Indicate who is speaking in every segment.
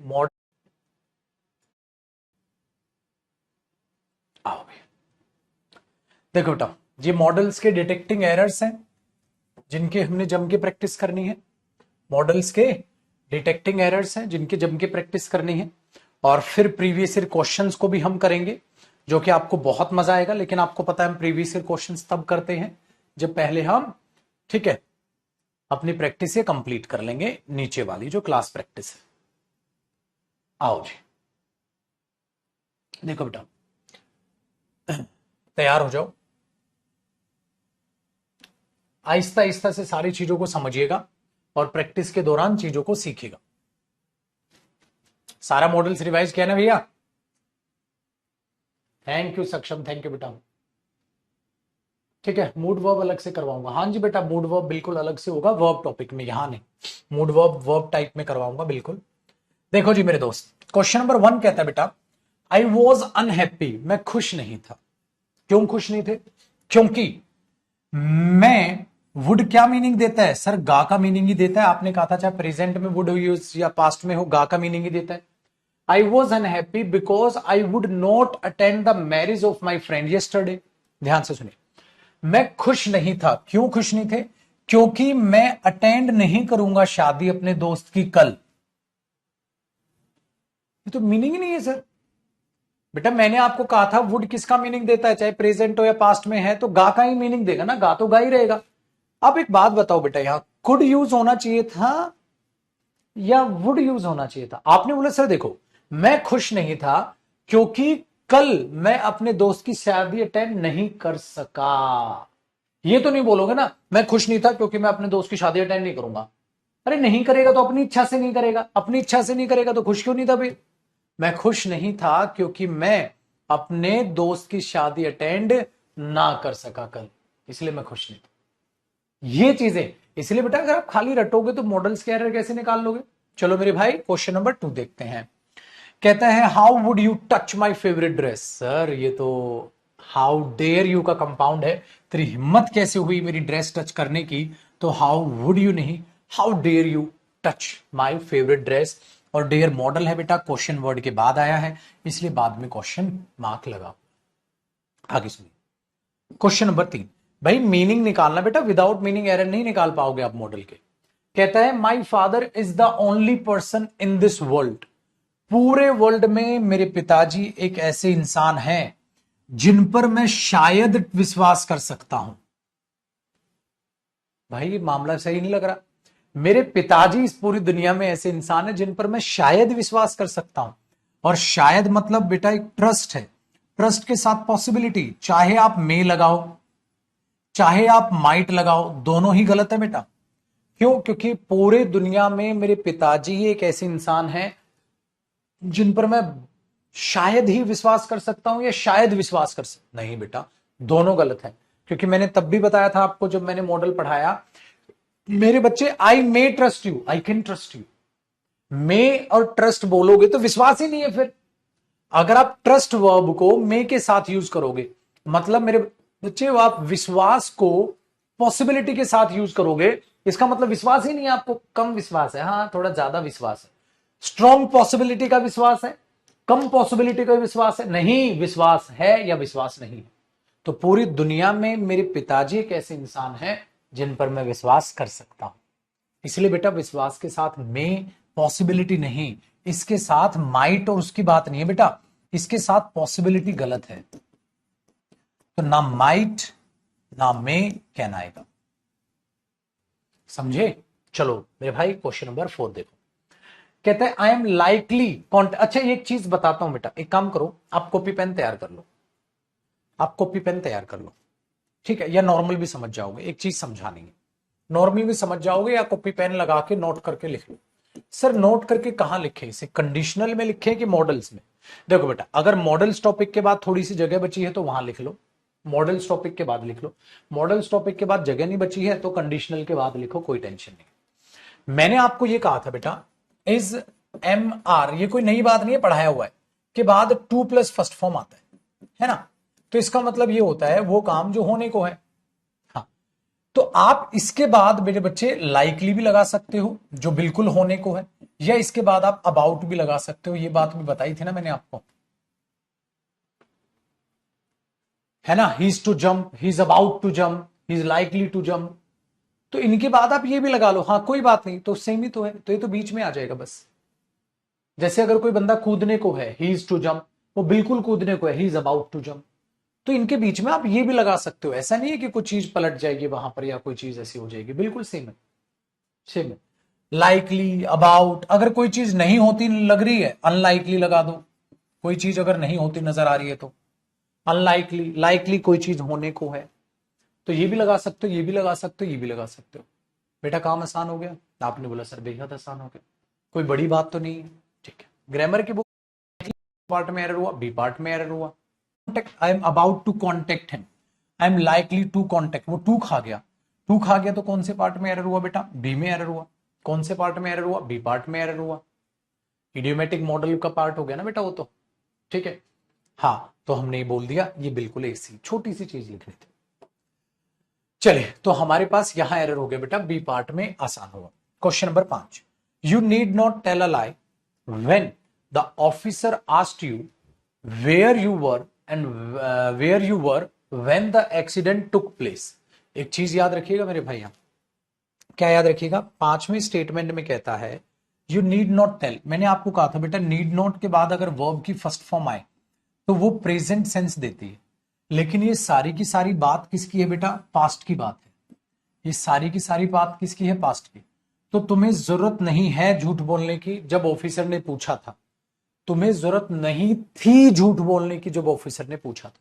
Speaker 1: Model आओ भैया, देखो बेटा, ये मॉडल्स के डिटेक्टिंग एरर्स हैं जिनके हमने जम के प्रैक्टिस करनी है। मॉडल्स के डिटेक्टिंग एरर्स हैं जिनके जम के प्रैक्टिस करनी है। और फिर प्रीवियस ईयर क्वेश्चंस को भी हम करेंगे, जो कि आपको बहुत मजा आएगा। लेकिन आपको पता है हम प्रीवियस ईयर क्वेश्चंस तब करते हैं जब पहले हम, ठीक है, अपनी प्रैक्टिस ये कंप्लीट कर लेंगे, नीचे वाली जो क्लास प्रैक्टिस है। आओ जी, देखो बेटा, तैयार हो जाओ। आहिस्ता आहिस्ता से सारी चीजों को समझिएगा और प्रैक्टिस के दौरान चीजों को सीखिएगा। सारा मॉडल्स रिवाइज किया ना भैया? थैंक यू सक्षम, थैंक यू बेटा। ठीक है, मूड वर्ब अलग से करवाऊंगा। हाँ जी बेटा, मूड वर्ब बिल्कुल अलग से होगा, वर्ब टॉपिक में, यहां नहीं। मूड वर्ब वर्ब टाइप में करवाऊंगा बिल्कुल। देखो जी मेरे दोस्त, क्वेश्चन नंबर 1 कहता है बेटा, आई वॉज अनहैप्पी, मैं खुश नहीं था। क्यों खुश नहीं थे? क्योंकि मैं, वुड क्या मीनिंग देता है सर? गा का मीनिंग ही देता है। आपने कहा था चाहे प्रेजेंट में वुड यूज या पास्ट में हो, गा का मीनिंग ही देता है। I was unhappy because I would not attend the marriage of my friend yesterday. ध्यान से सुनिए, मैं खुश नहीं था। क्यों खुश नहीं थे? क्योंकि मैं अटेंड नहीं करूंगा शादी अपने दोस्त की कल। ये तो मीनिंग ही नहीं है सर। बेटा मैंने आपको कहा था वुड किसका मीनिंग देता है, चाहे प्रेजेंट हो या पास्ट में है, तो गा का ही मीनिंग देगा ना, गा तो गा ही रहेगा। अब एक बात बताओ बेटा, यहां कुड यूज होना चाहिए था या वुड यूज होना चाहिए था? आपने बोला सर देखो, मैं खुश नहीं था क्योंकि कल मैं अपने दोस्त की शादी अटेंड नहीं कर सका। ये तो नहीं बोलोगे ना मैं खुश नहीं था क्योंकि मैं अपने दोस्त की शादी अटेंड नहीं करूंगा। अरे नहीं करेगा तो अपनी इच्छा से नहीं करेगा, अपनी इच्छा से नहीं करेगा तो खुश क्यों नहीं था भाई? मैं खुश नहीं था क्योंकि मैं अपने दोस्त की शादी अटेंड ना कर सका कल, इसलिए मैं खुश नहीं था। ये चीजें, इसलिए बेटा अगर आप खाली रटोगे तो मॉडल्स के एरर कैसे निकाल लोगे? चलो मेरे भाई क्वेश्चन नंबर 2 देखते हैं। कहता है how would you touch my favourite dress. Sir ये तो हाउ डेयर यू का कंपाउंड है। तेरी हिम्मत कैसे हुई मेरी ड्रेस टच करने की? तो हाउ वुड यू नहीं, how dare you touch my favourite dress. और डेयर मॉडल है बेटा, क्वेश्चन वर्ड के बाद आया है, इसलिए बाद में क्वेश्चन मार्क लगा। आगे सुनिए क्वेश्चन नंबर 3। भाई मीनिंग निकालना बेटा, विदाउट मीनिंग एरर नहीं निकाल पाओगे आप मॉडल के। कहता है my father is the only person in this world. पूरे वर्ल्ड में मेरे पिताजी एक ऐसे इंसान हैं जिन पर मैं शायद विश्वास कर सकता हूं। भाई ये मामला सही नहीं लग रहा। मेरे पिताजी इस पूरी दुनिया में ऐसे इंसान है जिन पर मैं शायद विश्वास कर सकता हूं। और शायद मतलब बेटा एक ट्रस्ट है, ट्रस्ट के साथ पॉसिबिलिटी। चाहे आप मे लगाओ चाहे आप माइट लगाओ, दोनों ही गलत है बेटा। क्यों? क्योंकि पूरे दुनिया में मेरे पिताजी एक ऐसे इंसान हैं जिन पर मैं शायद ही विश्वास कर सकता हूं या शायद विश्वास कर सकता, नहीं बेटा दोनों गलत है। क्योंकि मैंने तब भी बताया था आपको जब मैंने मॉडल पढ़ाया, मेरे बच्चे I may trust you, I can trust you. May और ट्रस्ट बोलोगे तो विश्वास ही नहीं है। फिर अगर आप ट्रस्ट वर्ब को मे के साथ यूज करोगे, मतलब मेरे बच्चे आप विश्वास को पॉसिबिलिटी के साथ यूज करोगे, इसका मतलब विश्वास ही नहीं है आपको। कम विश्वास है, हाँ थोड़ा ज्यादा विश्वास है। स्ट्रॉन्ग पॉसिबिलिटी का विश्वास है, कम पॉसिबिलिटी का विश्वास है, नहीं विश्वास है या विश्वास नहीं है। तो पूरी दुनिया में मेरे पिताजी एक ऐसे इंसान हैं जिन पर मैं विश्वास कर सकता हूं। इसलिए बेटा विश्वास के साथ में पॉसिबिलिटी नहीं, इसके साथ माइट और उसकी बात नहीं है बेटा, इसके साथ पॉसिबिलिटी गलत है। तो ना माइट ना में कहना आएगा, समझे? चलो मेरे भाई क्वेश्चन नंबर 4 देखो। कहते हैं आई एम लाइकली अच्छा एक चीज बताता हूं बेटा, एक काम करो आप कॉपी पेन तैयार कर लो, आप कॉपी पेन तैयार कर लो, ठीक है? या नॉर्मल भी समझ जाओगे, एक चीज समझानी है, नॉर्मल भी समझ जाओगे या कॉपी पेन लगा के नोट करके लिख लो। सर नोट करके कहां लिखे इसे, कंडीशनल में लिखे कि मॉडल्स में? देखो बेटा अगर मॉडल्स टॉपिक के बाद थोड़ी सी जगह बची है तो वहां लिख लो, मॉडल्स टॉपिक के बाद लिख लो। मॉडल्स टॉपिक के बाद जगह नहीं बची है तो कंडीशनल के बाद लिखो, कोई टेंशन नहीं। मैंने आपको ये कहा था बेटा इज एम आर, ये कोई नई बात नहीं है, पढ़ाया हुआ है, के बाद 2 प्लस फर्स्ट फॉर्म आता है ना? तो इसका मतलब ये होता है वो काम जो होने को है। हाँ, तो आप इसके बाद मेरे बच्चे लाइकली भी लगा सकते हो जो बिल्कुल होने को है, या इसके बाद आप अबाउट भी लगा सकते हो, ये बात भी बताई थी ना मैंने आपको, है ना। He is to jump, he is about to jump, he is likely to jump. तो इनके बाद आप ये भी लगा लो, हाँ कोई बात नहीं, तो सेम ही तो है, तो ये तो बीच में आ जाएगा बस। जैसे अगर कोई बंदा कूदने को है, ही इज टू जंप, वो बिल्कुल कूदने को है, he is about to jump. तो इनके बीच में आप ये भी लगा सकते हो, ऐसा नहीं है कि कुछ चीज पलट जाएगी वहां पर या कोई चीज ऐसी हो जाएगी, बिल्कुल सेम है, सेम है। लाइकली, अबाउट, अगर कोई चीज नहीं होती लग रही है अनलाइकली लगा दो, कोई चीज अगर नहीं होती नजर आ रही है तो अनलाइकली, लाइकली कोई चीज होने को है, तो ये भी लगा सकते हो, ये भी लगा सकते हो, ये भी लगा सकते हो। बेटा काम आसान हो गया? आपने बोला सर बेहद आसान हो गया, कोई बड़ी बात तो नहीं है। ठीक है, ग्रामर की बुक पार्ट में एरर हुआ, बी पार्ट में एरर हुआ। I am about to contact him, I am likely to contact, वो टू खा गया, टू खा गया तो कौन से पार्ट में एरर हुआ बेटा? बी में एरर हुआ। कौन से पार्ट में एरर हुआ? बी पार्ट में एरर हुआ। इडियोमेटिक मॉडल का पार्ट हो गया ना बेटा वो तो। ठीक है, हाँ तो हमने ये बोल दिया, ये बिल्कुल एक सी छोटी सी चीज लिखनी थी। चलिए, तो हमारे पास यहां एरर हो गया बेटा, बी पार्ट में आसान होगा। Question number 5, you need not tell a lie when the officer asked you where you were and where you were when the accident took place. एक चीज याद रखिएगा मेरे भाई, क्या याद रखिएगा? 5वें स्टेटमेंट में कहता है यू नीड नॉट टेल। मैंने आपको कहा था बेटा, नीड नॉट के बाद अगर वर्ब की फर्स्ट फॉर्म आए तो वो प्रेजेंट सेंस देती है, लेकिन ये सारी की सारी बात किसकी है बेटा? पास्ट की बात है। ये सारी की सारी बात किसकी है? पास्ट की। तो तुम्हें जरूरत नहीं है झूठ बोलने की जब ऑफिसर ने पूछा था, तुम्हें जरूरत नहीं थी झूठ बोलने की जब ऑफिसर ने पूछा था।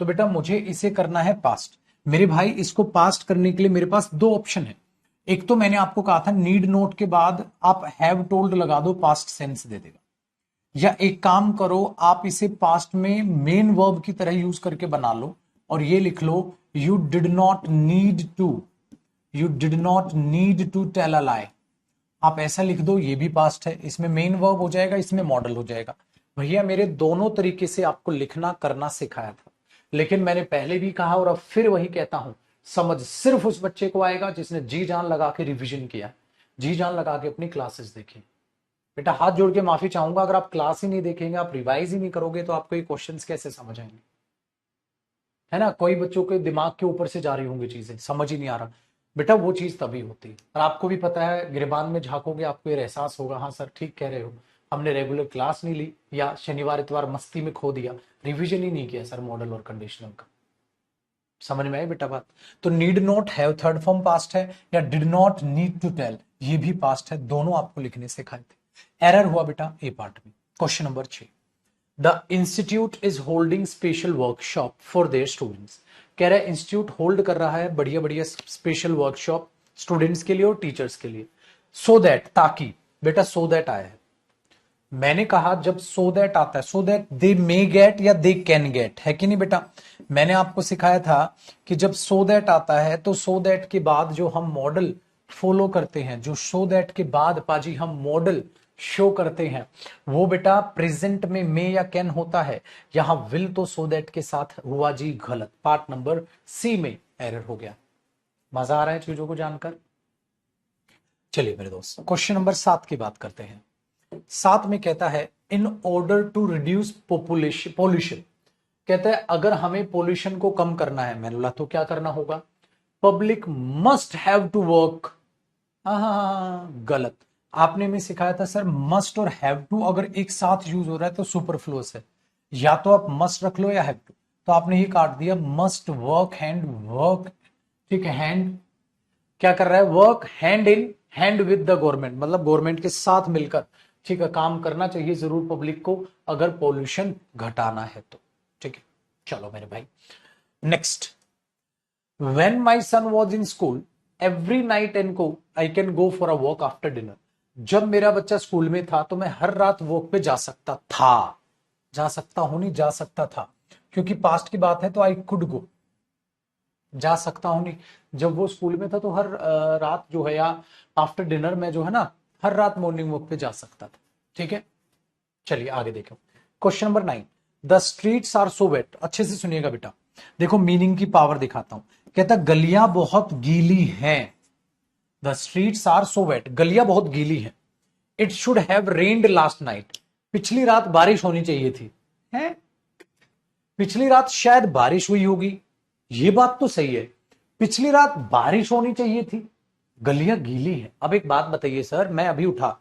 Speaker 1: तो बेटा मुझे इसे करना है पास्ट। मेरे भाई इसको पास्ट करने के लिए मेरे पास दो ऑप्शन है। एक तो मैंने आपको कहा था नीड नोट के बाद आप हैव टोल्ड लगा दो, पास्ट सेंस दे देगा। या एक काम करो, आप इसे पास्ट में मेन वर्ब की तरह यूज करके बना लो और ये लिख लो, you did not need to, you did not need to tell a lie. आप ऐसा लिख दो, ये भी पास्ट है, इसमें मेन वर्ब हो जाएगा, इसमें मॉडल हो जाएगा। भैया मेरे दोनों तरीके से आपको लिखना करना सिखाया था, लेकिन मैंने पहले भी कहा और अब फिर वही कहता हूं, समझ सिर्फ उस बच्चे को आएगा जिसने जी जान लगा के रिवीजन किया, जी जान लगा के अपनी क्लासेस देखी। बेटा हाथ जोड़ के माफी चाहूंगा, अगर आप क्लास ही नहीं देखेंगे, आप रिवाइज ही नहीं करोगे, तो आपको ये क्वेश्चंस कैसे समझ आएंगे? है ना, कोई बच्चों के दिमाग के ऊपर से जा रही होंगी चीजें, समझ ही नहीं आ रहा। बेटा वो चीज तभी होती है, और आपको भी पता है, गिरबान में झांकोगे आपको ये एहसास होगा, हाँ सर ठीक कह रहे हो, हमने रेगुलर क्लास नहीं ली या शनिवार इतवार मस्ती में खो दिया, रिवीजन ही नहीं किया सर मॉडल और कंडीशनल का। समझ में आई बेटा बात? तो need not have third form past है, या did not need to tell ये भी पास्ट है, दोनों आपको लिखने सिखाए थे। एरर हुआ बेटा ए पार्ट में। Question number 6, the institute is holding special workshop for their students. कह रहा है इंस्टीट्यूट होल्ड कर रहा है बढ़िया बढ़िया स्पेशल वर्कशॉप स्टूडेंट्स के लिए और टीचर्स के लिए। सो दैट, ताकि, बेटा सो दैट आया है, मैंने कहा जब सो दैट आता है, so that they may gate या दे कैन गेट, है कि नहीं बेटा? मैंने आपको सिखाया था कि जब सो दैट आता है तो सो दैट के बाद जो हम मॉडल फॉलो करते हैं, जो सो दैट के बाद पाजी हम मॉडल शो करते हैं, वो बेटा प्रेजेंट में मे या कैन होता है। यहां विल तो सो दैट के साथ हुआ जी गलत, पार्ट नंबर सी में एरर हो गया। मजा आ रहा है चीजों को जानकर? चलिए मेरे दोस्त, क्वेश्चन नंबर 7 की बात करते हैं। 7 में कहता है in order to reduce population pollution. कहता है अगर हमें पॉल्यूशन को कम करना है, मैंने बोला तो क्या करना होगा? Public must have to work. हाँ गलत। आपने में सिखाया था सर मस्ट और हैव टू अगर एक साथ यूज हो रहा है तो सुपरफ्लुअस है, या तो आप मस्ट रख लो या हैव टू। तो आपने ये काट दिया, मस्ट वर्क हैंड वर्क, ठीक है, हैंड क्या कर रहा है? Work hand in hand with the government, मतलब गवर्नमेंट के साथ मिलकर, ठीक है, काम करना चाहिए जरूर पब्लिक को अगर पॉल्यूशन घटाना है तो। ठीक है, चलो मेरे भाई next, when my son was in school every night and को I can go for a walk after dinner. जब मेरा बच्चा स्कूल में था तो मैं हर रात वॉक पे जा सकता था, जा सकता हूं नहीं, जा सकता था, क्योंकि पास्ट की बात है तो आई कुड गो, जा सकता हूं नहीं। जब वो स्कूल में था तो हर रात जो है या आफ्टर डिनर में जो है ना, हर रात मॉर्निंग वॉक पे जा सकता था। ठीक है, चलिए आगे देखो। Question number 9, the streets are so wet. अच्छे से सुनिएगा बेटा, देखो मीनिंग की पावर दिखाता हूं। कहता गलियां बहुत गीली हैं, the streets are so wet, गलियां बहुत गीली हैं, it should have rained last night, पिछली रात बारिश होनी चाहिए थी। है, पिछली रात शायद बारिश हुई होगी, ये बात तो सही है, पिछली रात बारिश होनी चाहिए थी, गलियां गीली हैं। अब एक बात बताइए सर, मैं अभी उठा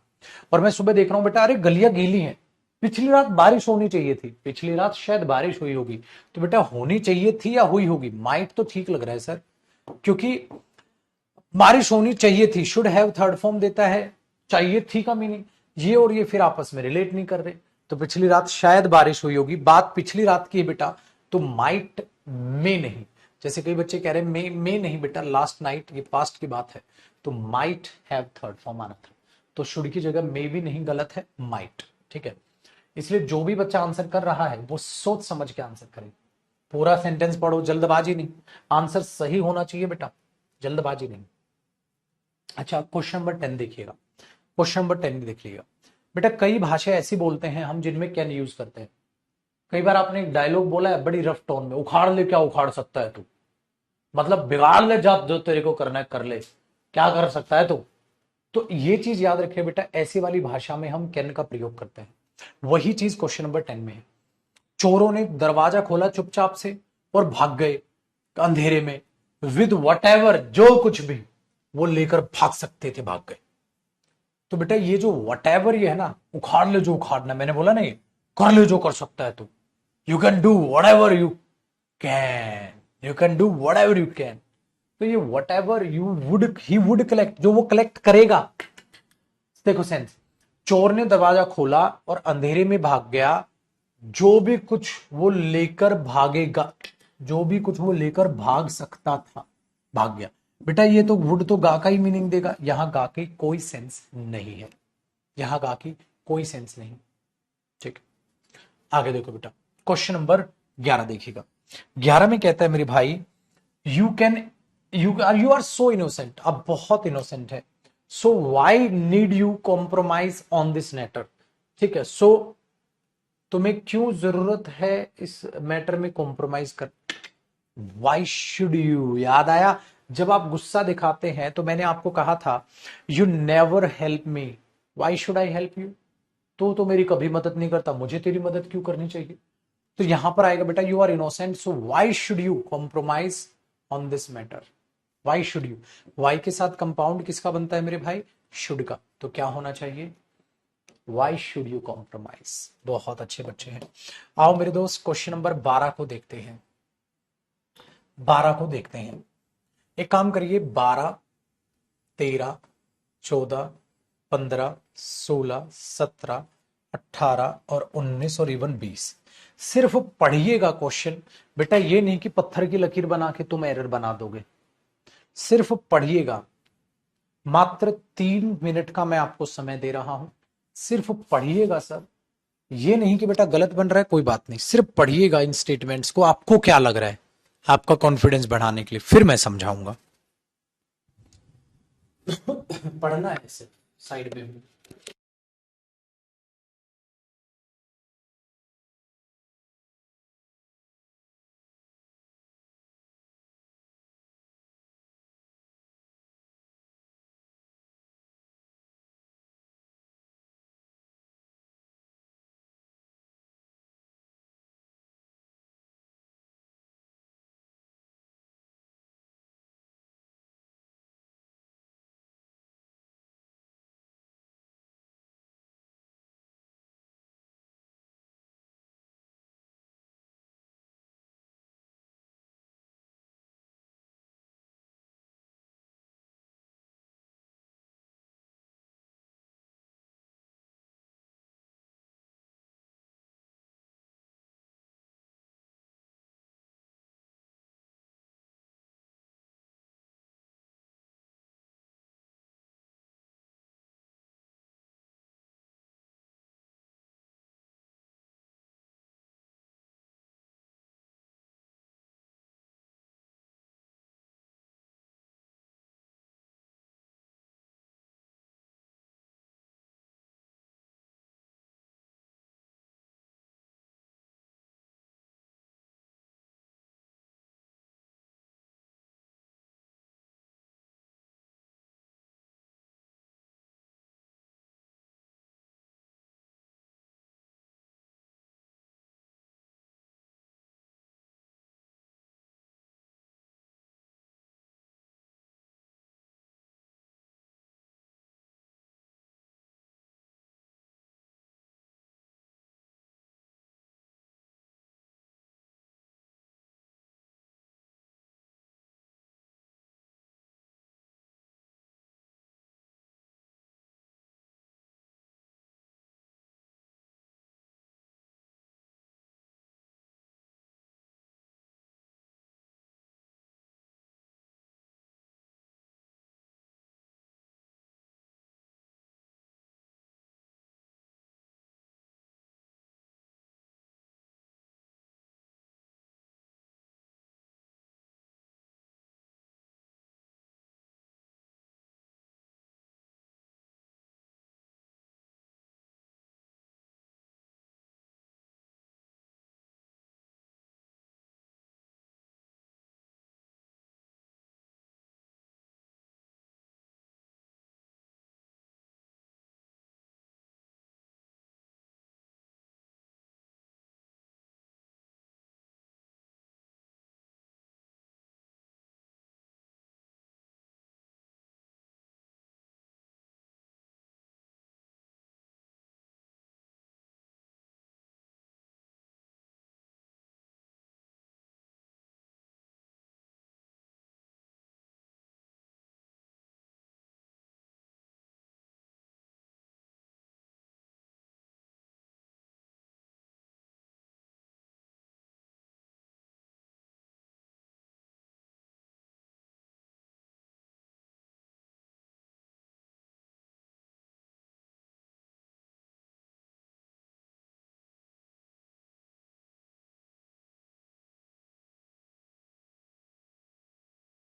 Speaker 1: और मैं सुबह देख रहा हूं बेटा, अरे गलियां गीली हैं, पिछली रात बारिश होनी चाहिए थी, पिछली रात शायद बारिश हुई होगी, तो बेटा होनी चाहिए थी या हुई होगी? माइट तो ठीक लग रहा है सर, क्योंकि बारिश होनी चाहिए थी, शुड हैव थर्ड फॉर्म देता है, चाहिए थी का मीनिंग, ये और ये फिर आपस में रिलेट नहीं कर रहे, तो पिछली रात शायद बारिश हुई होगी, बात पिछली रात की है बेटा, तो माइट में नहीं। जैसे कई बच्चे कह रहे हैं मे नहीं बेटा, लास्ट नाइट, ये पास्ट की बात है, तो माइट हैव थर्ड फॉर्म आना था, तो शुड की जगह मे भी नहीं, गलत है, माइट। ठीक है, इसलिए जो भी बच्चा आंसर कर रहा है वो सोच समझ के आंसर करे, पूरा सेंटेंस पढ़ो, जल्दबाजी नहीं, आंसर सही होना चाहिए बेटा, जल्दबाजी नहीं। अच्छा, क्वेश्चन नंबर 10 देखिएगा, क्वेश्चन नंबर 10 देख लीजिएगा बेटा, कई भाषाएं ऐसी बोलते हैं हम जिनमें कैन यूज करते हैं। कई बार आपने एक डायलॉग बोला है बड़ी रफ टोन में, उखाड़ ले, क्या उखाड़ सकता है तू, मतलब बिगाड़ ले, जा जो तेरे को करना है कर ले, क्या कर सकता है तू। तो ये चीज याद रखिए बेटा, ऐसी वाली भाषा में हम कैन का प्रयोग करते हैं। वही चीज क्वेश्चन नंबर 10 में है, चोरों ने दरवाजा खोला चुपचाप से और भाग गए अंधेरे में, विद वट जो कुछ भी वो लेकर भाग सकते थे, भाग गए। तो बेटा ये जो वट ये है ना, उखाड़ ले जो उखाड़ना, मैंने बोला ना, ये कर ले जो कर सकता है तू, you can do what ever you can, you can do what ever you can. तो ये what ever you would, he would collect, जो वो कलेक्ट करेगा। देखो सेंस, चोर ने दरवाजा खोला और अंधेरे में भाग गया, जो भी कुछ वो लेकर भागेगा, जो भी कुछ वो लेकर भाग सकता था, भाग गया। बेटा ये तो वुड तो गा का ही मीनिंग देगा, यहां गा की कोई सेंस नहीं है, यहां गा की कोई सेंस नहीं। ठीक, आगे देखो बेटा, क्वेश्चन नंबर 11 देखिएगा, 11 में कहता है मेरे भाई, you can, you are so innocent, अब बहुत इनोसेंट है, so why need you compromise on this matter. ठीक है, सो तुम्हें क्यों जरूरत है इस मैटर में कॉम्प्रोमाइज कर, वाई शुड यू, याद आया, जब आप गुस्सा दिखाते हैं तो मैंने आपको कहा था, you never help me, why should I help you, तो मेरी कभी मदद नहीं करता, मुझे तेरी मदद क्यों करनी चाहिए। तो यहां पर आएगा बेटा, you are innocent, so why should you compromise on this matter, why should you, why के साथ कंपाउंड किसका बनता है मेरे भाई, शुड का, तो क्या होना चाहिए, वाई शुड यू कॉम्प्रोमाइज। बहुत अच्छे बच्चे हैं। आओ मेरे दोस्त क्वेश्चन नंबर 12 को देखते हैं, 12 को देखते हैं। एक काम करिए, 12, 13, 14, 15, 16, 17, 18 और 19 और इवन 20, सिर्फ पढ़िएगा क्वेश्चन। बेटा ये नहीं कि पत्थर की लकीर बना के तुम एरर बना दोगे, सिर्फ पढ़िएगा। मात्र 3 मिनट का मैं आपको समय दे रहा हूं, सिर्फ पढ़िएगा सर। ये नहीं कि बेटा गलत बन रहा है, कोई बात नहीं, सिर्फ पढ़िएगा इन स्टेटमेंट्स को, आपको क्या लग रहा है, आपका कॉन्फिडेंस बढ़ाने के लिए, फिर मैं समझाऊंगा। पढ़ना है सिर्फ, साइड में।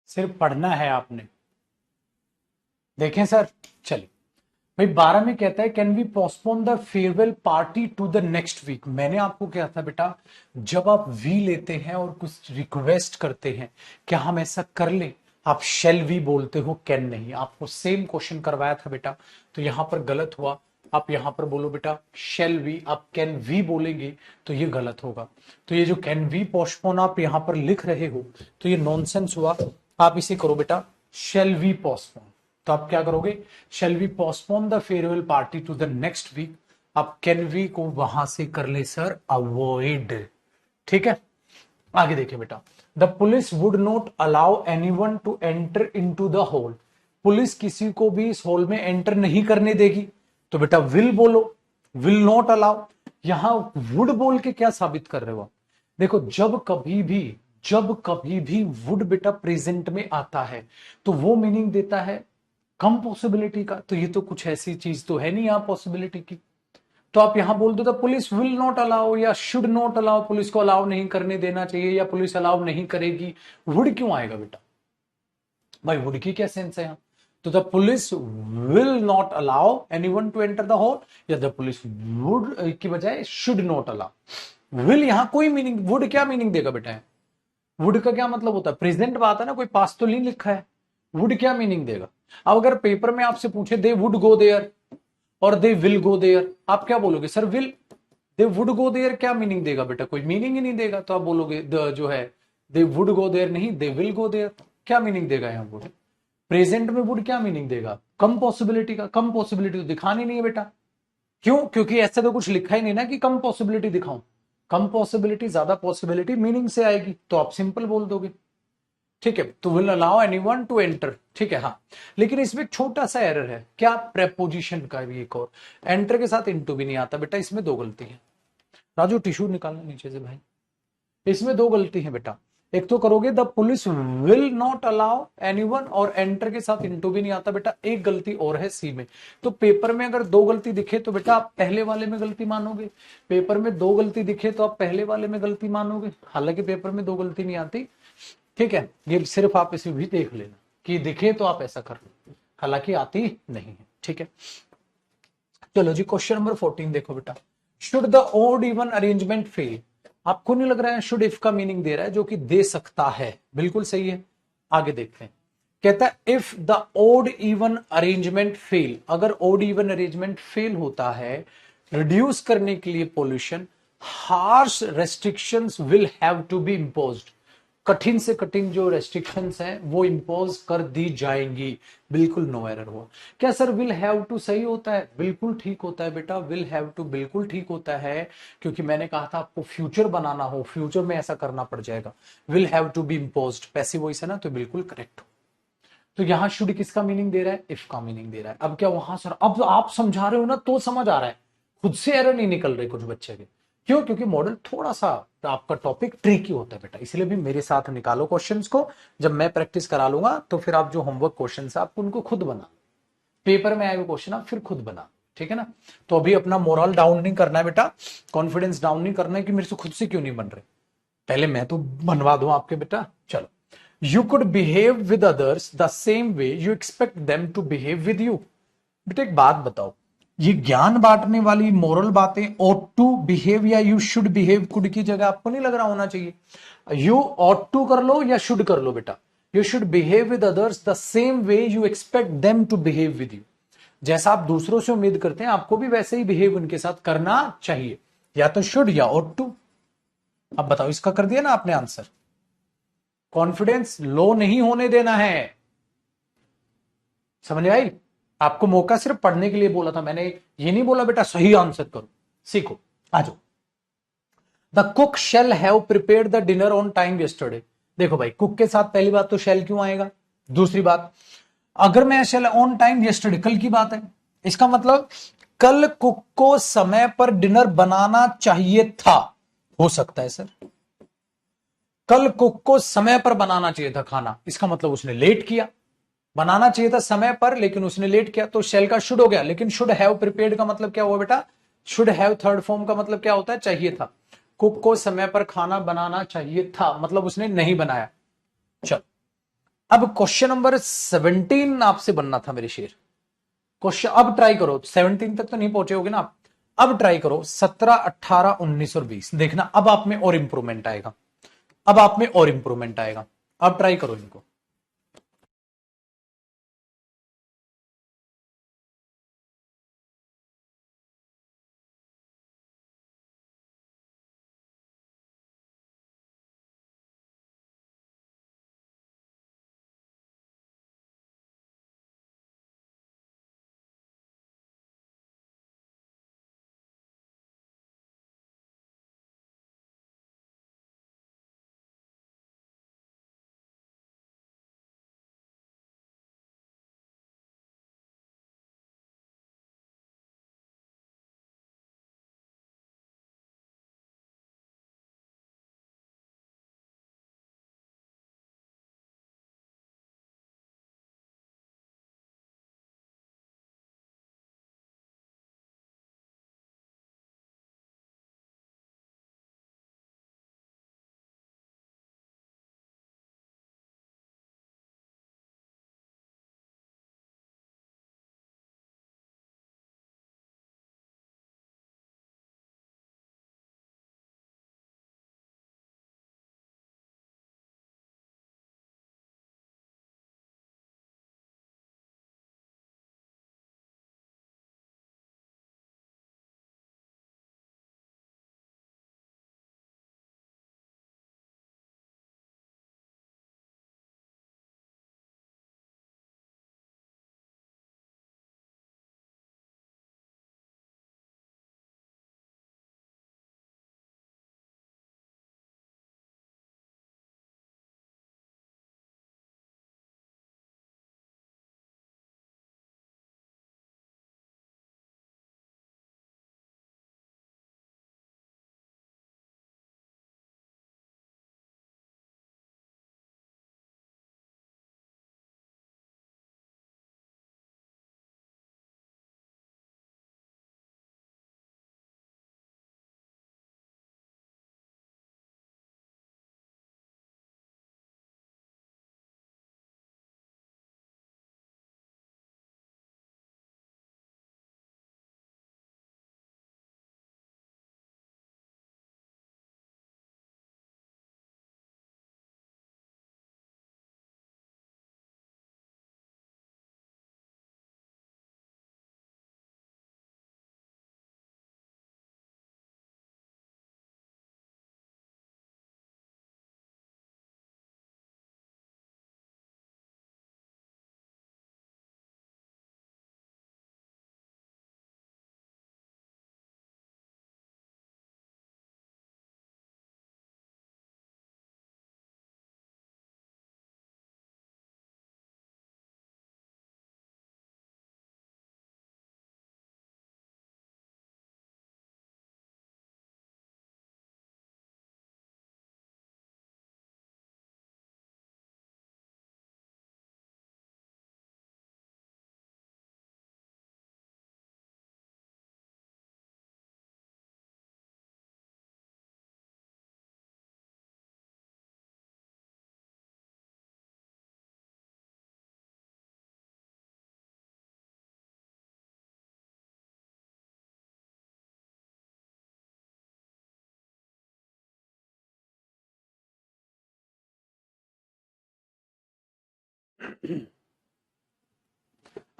Speaker 1: सिर्फ पढ़ना है आपने। देखें सर, चलिए भाई 12 में कहता है can we postpone the farewell party to the next week. मैंने आपको क्या था बेटा, जब आप वी लेते हैं और कुछ रिक्वेस्ट करते हैं, क्या हम ऐसा कर लें, आप शेल वी बोलते हो, कैन नहीं। आपको सेम क्वेश्चन करवाया था बेटा, तो यहां पर गलत हुआ। आप यहां पर बोलो बेटा शेल वी, आप कैन वी बोलेंगे तो ये गलत होगा। तो ये जो कैन वी पोस्टपोन आप यहां पर लिख रहे हो तो ये नॉनसेंस हुआ। आप इसे करो बेटा शेल वी पोस्टपोन। तो आप क्या करोगे, shall we postpone the farewell party to the next week. आप कैन वी को वहां से कर ले सर अवॉइड। ठीक है, आगे देखिए बेटा, the police would not allow anyone to enter into the hall. Police किसी को भी इस हॉल में एंटर नहीं करने देगी। तो बेटा विल बोलो, विल नॉट अलाउ। यहां वुड बोल के क्या साबित कर रहे हो आप, देखो जब कभी भी वुड बेटा प्रेजेंट में आता है तो वो मीनिंग देता है कम पॉसिबिलिटी का। तो ये तो कुछ ऐसी चीज तो है नहीं यहां पॉसिबिलिटी की। तो आप यहां बोल दो the police will not allow या शुड नॉट अलाउ, पुलिस को अलाउ नहीं करने देना चाहिए या पुलिस अलाउ नहीं करेगी। वुड क्यों आएगा बेटा, भाई वुड की क्या सेंस है यहां। तो the police will not allow anyone to enter the hall, या द पुलिस वुड की बजाय शुड नॉट अलाउ। विल यहां कोई मीनिंग, वुड क्या मीनिंग देगा बेटा, वुड का क्या मतलब होता है, प्रेजेंट बात है ना, कोई पास तो नहीं लिखा है। वुड क्या मीनिंग देगा। अब अगर पेपर में आपसे पूछे दे वुड गो देयर और दे विल गो देयर, आप क्या बोलोगे sir will. They would go there क्या मीनिंग देगा बेटा, कोई मीनिंग ही नहीं देगा। तो आप बोलोगे जो है दे वुड गो देयर नहीं, दे विल गो देयर। क्या मीनिंग देगा यहाँ वुड, प्रेजेंट में वुड क्या मीनिंग देगा, कम पॉसिबिलिटी का। कम पॉसिबिलिटी तो दिखानी नहीं है बेटा, क्यों, क्योंकि ऐसा तो कुछ लिखा ही नहीं ना कि कम पॉसिबिलिटी दिखाऊं। कम पॉसिबिलिटी ज्यादा पॉसिबिलिटी मीनिंग से आएगी, तो आप सिंपल बोल दोगे। ठीक है, तो will allow anyone to enter. ठीक है, हाँ, लेकिन इसमें एक छोटा सा एरर है, क्या, प्रेपोजिशन का भी एक और। एंटर के साथ इनटू भी नहीं आता बेटा, इसमें दो गलती है। राजू टिश्यू निकालना नीचे से भाई, इसमें दो गलती है बेटा। एक तो करोगे the police will not allow anyone और एंटर के साथ इनटू भी नहीं आता बेटा। एक गलती और है सी में। तो पेपर में अगर दो गलती दिखे तो बेटा आप पहले वाले में गलती मानोगे, पेपर में दो गलती दिखे तो आप पहले वाले में गलती मानोगे। हालांकि पेपर में दो गलती नहीं आती, ठीक है, ये सिर्फ आप इसे भी देख लेना कि दिखे तो आप ऐसा कर लो, हालांकि आती नहीं है। ठीक है, चलो जी क्वेश्चन नंबर 14 देखो बेटा, should the odd even arrangement fail. आपको नहीं लग रहा है शुड इफ का मीनिंग दे रहा है, जो कि दे सकता है, बिल्कुल सही है। आगे देखते हैं, कहता है if the odd even arrangement fail, अगर ओड इवन अरेंजमेंट फेल होता है, रिड्यूस करने के लिए pollution, harsh restrictions will have to be imposed. कठिन से कठिन जो रेस्ट्रिक्शंस हैं वो इंपोज कर दी जाएंगी। बिल्कुल नो एरर हुआ। क्या सर विल हैव टू सही होता है, बिल्कुल ठीक होता है बेटा, विल हैव टू बिल्कुल ठीक होता है, क्योंकि मैंने कहा था आपको फ्यूचर बनाना हो, फ्यूचर में ऐसा करना पड़ जाएगा। Will have to be imposed passive voice है ना, तो बिल्कुल करेक्ट हो। तो यहां शुड किसका मीनिंग दे रहा है, इफ का मीनिंग दे रहा है। अब क्या वहां सर, अब आप समझा रहे हो ना तो समझ आ रहा है, खुद से एरर नहीं निकल रहे कुछ बच्चे के। क्यों, क्योंकि मॉडल थोड़ा सा आपका टॉपिक ट्रिकी होता है बेटा, इसलिए भी मेरे साथ निकालो क्वेश्चंस को। जब मैं प्रैक्टिस करा लूंगा तो फिर आप जो होमवर्क क्वेश्चंस है आप उनको खुद बना, पेपर में आए हुए क्वेश्चन आप फिर खुद बना। ठीक है ना, तो अभी अपना मोरल डाउन नहीं करना है बेटा, कॉन्फिडेंस डाउन नहीं करना है कि मेरे से खुद से क्यों नहीं बन रहे, पहले मैं तो बनवा दूं आपके बेटा। चलो, you could behave with others the same way you expect them to behave with you. बेटा एक बात बताओ, ये ज्ञान बांटने वाली मोरल बातें ought टू बिहेव या यू शुड बिहेव कुड की जगह आपको नहीं लग रहा होना चाहिए। यू ought टू कर लो या शुड कर लो बेटा, you should behave with others the same way you expect them to behave with you. जैसा आप दूसरों से उम्मीद करते हैं आपको भी वैसे ही बिहेव उनके साथ करना चाहिए, या तो शुड या ought टू। अब बताओ, इसका कर दिया ना आपने आंसर। कॉन्फिडेंस लो नहीं होने देना है, समझ आई। आपको मौका सिर्फ पढ़ने के लिए बोला था मैंने, ये नहीं बोला बेटा सही आंसर करो, सीखो। आ जाओ, the cook shall have prepared the dinner on time yesterday. देखो भाई, कुक के साथ पहली बात तो शेल क्यों आएगा, दूसरी बात अगर मैं शेल ऑन टाइम यस्टरडे, कल की बात है, इसका मतलब कल कुक को समय पर डिनर बनाना चाहिए था। हो सकता है सर कल कुक को समय पर बनाना चाहिए था खाना, इसका मतलब उसने लेट किया। बनाना चाहिए था समय पर लेकिन उसने लेट किया, तो शेल का शुड हो गया। लेकिन शुड हैव प्रिपेयर्ड का मतलब क्या हुआ बेटा, शुड हैव थर्ड फॉर्म का मतलब क्या होता है, चाहिए था। कुक को समय पर खाना बनाना चाहिए था, मतलब उसने नहीं बनाया। चल अब क्वेश्चन नंबर 17 आपसे बनना था मेरे शेर। क्वेश्चन अब ट्राई करो, 17 तक तो नहीं पहुंचे होगे ना आप। अब ट्राई करो 17, 18, 19 और 20। देखना अब आप में और इंप्रूवमेंट आएगा, अब आप में और इंप्रूवमेंट आएगा। अब ट्राई करो इनको।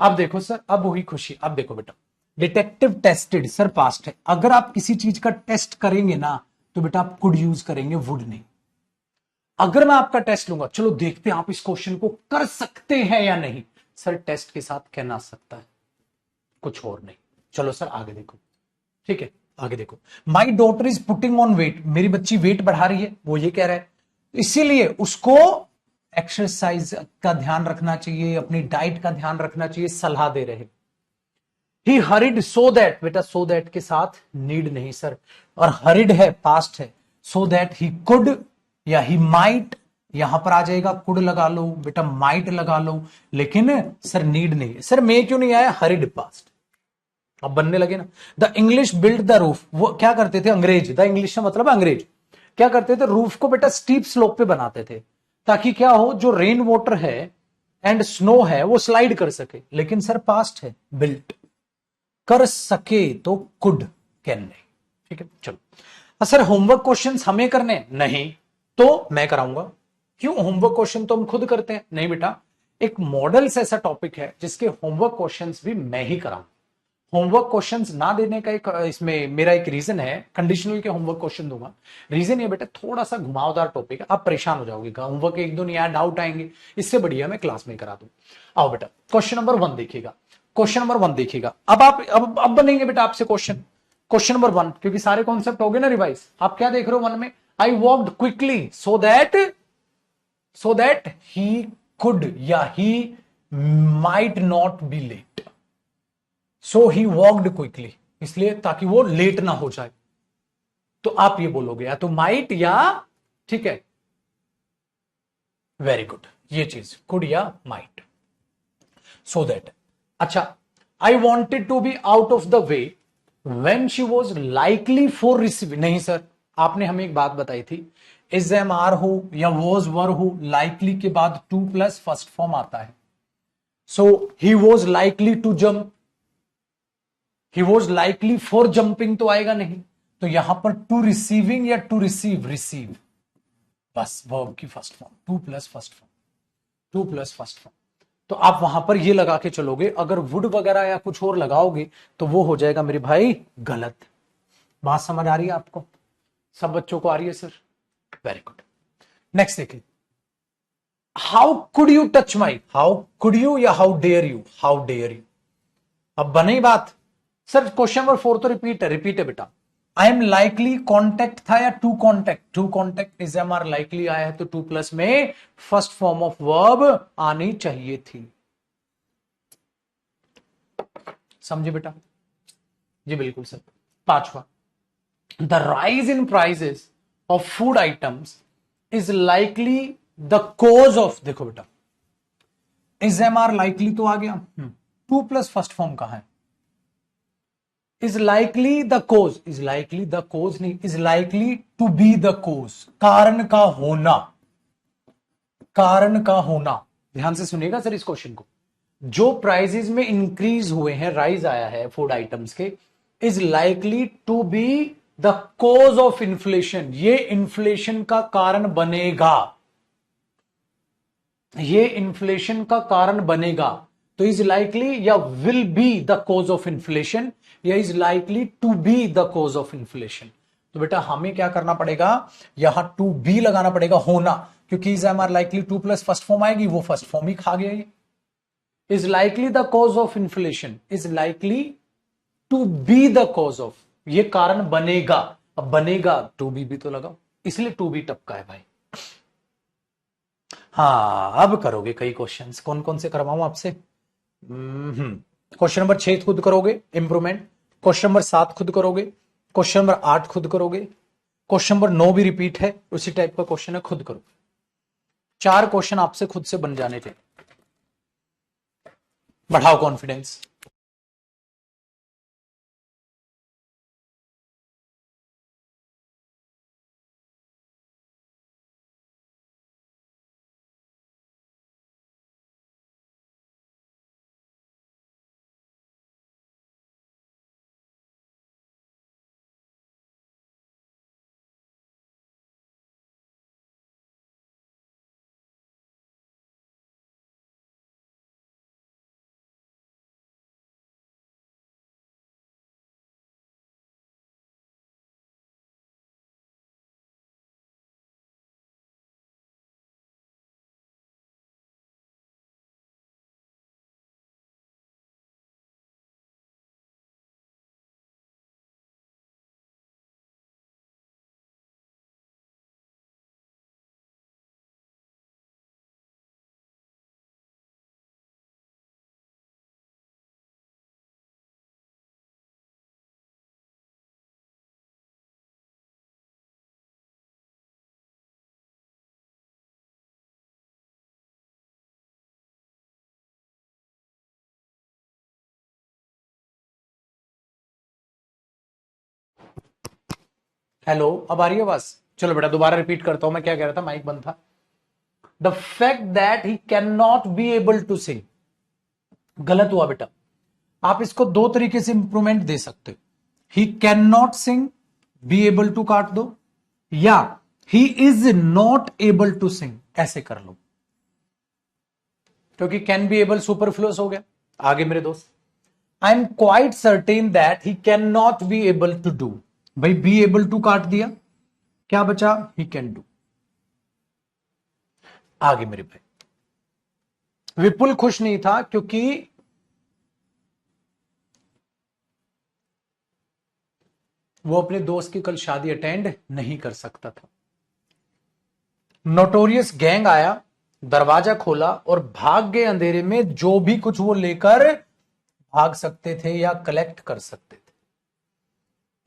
Speaker 1: अब देखो सर, अब हुई खुशी। अब देखो बेटा, डिटेक्टिव टेस्टेड सर पास्ट है। अगर आप किसी चीज का टेस्ट करेंगे ना तो बेटा आप कुड यूज करेंगे, वुड नहीं। अगर मैं आपका टेस्ट लूंगा, चलो देखते हैं आप इस क्वेश्चन को कर सकते हैं या नहीं, सर टेस्ट के साथ कहना सकता है, कुछ और नहीं। चलो सर आगे देखो, ठीक है आगे देखो। My daughter is putting on weight, मेरी बच्ची वेट बढ़ा रही है, वो ये कह रहा है, इसीलिए उसको एक्सरसाइज का ध्यान रखना चाहिए, अपनी डाइट का ध्यान रखना चाहिए, सलाह दे रहे। ही हरिड सो दैट, बेटा सो दैट के साथ नीड नहीं सर, और हरिड है पास्ट है, सो दैट ही कुड या ही माइट, यहां पर आ जाएगा कुड लगा लो बेटा, माइट लगा लो, लेकिन सर नीड नहीं है। सर मैं क्यों नहीं आया, हरिड पास्ट। अब बनने लगे ना। The English build the roof, वो क्या करते थे अंग्रेज, द इंग्लिश का मतलब अंग्रेज क्या करते थे, रूफ को बेटा स्टीप स्लोप पे बनाते थे, ताकि क्या हो, जो रेन वाटर है एंड स्नो है वो स्लाइड कर सके। लेकिन सर पास्ट है, बिल्ट कर सके तो कुड, कैन नहीं। ठीक है चलो। सर होमवर्क क्वेश्चंस हमें करने नहीं, तो मैं कराऊंगा। क्यों, होमवर्क क्वेश्चन तो हम खुद करते हैं। नहीं बेटा, एक मॉडल्स ऐसा टॉपिक है जिसके होमवर्क क्वेश्चंस भी मैं ही कराऊंगा। होमवर्क क्वेश्चंस ना देने का एक इसमें मेरा एक रीजन है, कंडीशनल के होमवर्क क्वेश्चन दूंगा। रीजन ये बेटा थोड़ा सा घुमावदार टॉपिक है, आप परेशान हो जाओगे, होमवर्क एक दो नहीं आया डाउट आएंगे, इससे बढ़िया मैं क्लास में करा दूं। आओ बेटा क्वेश्चन नंबर 1 देखिएगा, क्वेश्चन नंबर 1 देखिएगा। अब आप अब बनेंगे बेटा आपसे क्वेश्चन, क्वेश्चन नंबर 1, क्योंकि सारे कॉन्सेप्ट हो गए ना रिवाइज। आप क्या देख रहे हो 1 में, I walked quickly so that he could या he might not be late. So he walked quickly, इसलिए ताकि वो लेट ना हो जाए। तो आप ये बोलोगे या तो माइट या, ठीक है, वेरी गुड, ये चीज कुड या माइट। सो दैट, अच्छा, I wanted to be out of the way when she was likely for receive. नहीं सर, आपने हमें एक बात बताई थी, इज एम आर हो या वॉज वर हो, लाइकली के बाद टू प्लस फर्स्ट फॉर्म आता है। So he was likely to jump, he was likely for jumping तो आएगा नहीं, तो यहां पर टू रिसीविंग या टू रिसीव, रिसीव, बस वर्ब की first form, to plus first form, to plus first form. तो आप वहां पर ये लगा के चलोगे, अगर वुड वगैरह या कुछ और लगाओगे तो वो हो जाएगा मेरे भाई गलत। बात समझ आ रही है आपको, सब बच्चों को आ रही है सर, वेरी गुड। नेक्स्ट देखिए, how could you touch my, how could you या how dare you, how dare you. अब बनी बात, सर क्वेश्चन नंबर 4 तो रिपीट है बेटा। आई एम लाइकली कॉन्टेक्ट था या to contact, to contact, is am are likely आया है तो टू प्लस में फर्स्ट फॉर्म ऑफ वर्ब आनी चाहिए थी। समझे बेटा, जी बिल्कुल सर। 5वां, the rise in prices of food items is likely the cause of, देखो बेटा इज एम आर लाइकली तो आ गया, टू प्लस फर्स्ट फॉर्म कहां है, is likely the cause, is likely the cause नहीं, is likely to be the cause, कारण का होना, कारण का होना। ध्यान से सुनिएगा सर इस क्वेश्चन को, जो प्राइजेस में इंक्रीज हुए हैं, राइज आया है फूड आइटम्स के, is likely to be the cause of inflation, ये इन्फ्लेशन का कारण बनेगा, ये इन्फ्लेशन का कारण बनेगा। तो इज लाइकली या will be the cause of inflation, या is likely to be the cause of inflation. तो बेटा हमें क्या करना पड़ेगा, यहां टू बी लगाना पड़ेगा, होना, क्योंकि is am are likely to plus first form आएगी, वो फर्स्ट फॉर्म ही खा गया ये। Is likely the cause of inflation, is likely to be the cause of, ये कारण बनेगा। अब बनेगा टू बी भी तो लगाओ, इसलिए टू बी टपका है भाई। हाँ अब करोगे कई क्वेश्चंस, कौन कौन से करवाऊं आपसे। क्वेश्चन नंबर 6 खुद करोगे इंप्रूवमेंट, क्वेश्चन नंबर 7 खुद करोगे, क्वेश्चन नंबर 8 खुद करोगे, क्वेश्चन नंबर 9 भी रिपीट है, उसी टाइप का क्वेश्चन है, खुद करो। 4 क्वेश्चन आपसे खुद से बन जाने थे, बढ़ाओ कॉन्फिडेंस। हेलो, अब आ रही है आवाज। चलो बेटा दोबारा रिपीट करता हूं, मैं क्या कह रहा था, माइक बंद था। The fact that he can not be able to sing, गलत हुआ बेटा। आप इसको दो तरीके से इंप्रूवमेंट दे सकते हो, he can not sing, be able to काट दो, या he is not able to sing, ऐसे कर लो, क्योंकि कैन बी एबल सुपरफ्लुअस हो गया। आगे मेरे दोस्त, I am quite certain that he can not be able to do, भाई बी एबल टू काट दिया, क्या बचा, ही कैन डू। आगे मेरे भाई, विपुल खुश नहीं था क्योंकि वो अपने दोस्त की कल शादी अटेंड नहीं कर सकता था। नोटोरियस गैंग आया, दरवाजा खोला और भाग गए अंधेरे में, जो भी कुछ वो लेकर भाग सकते थे या कलेक्ट कर सकते थे।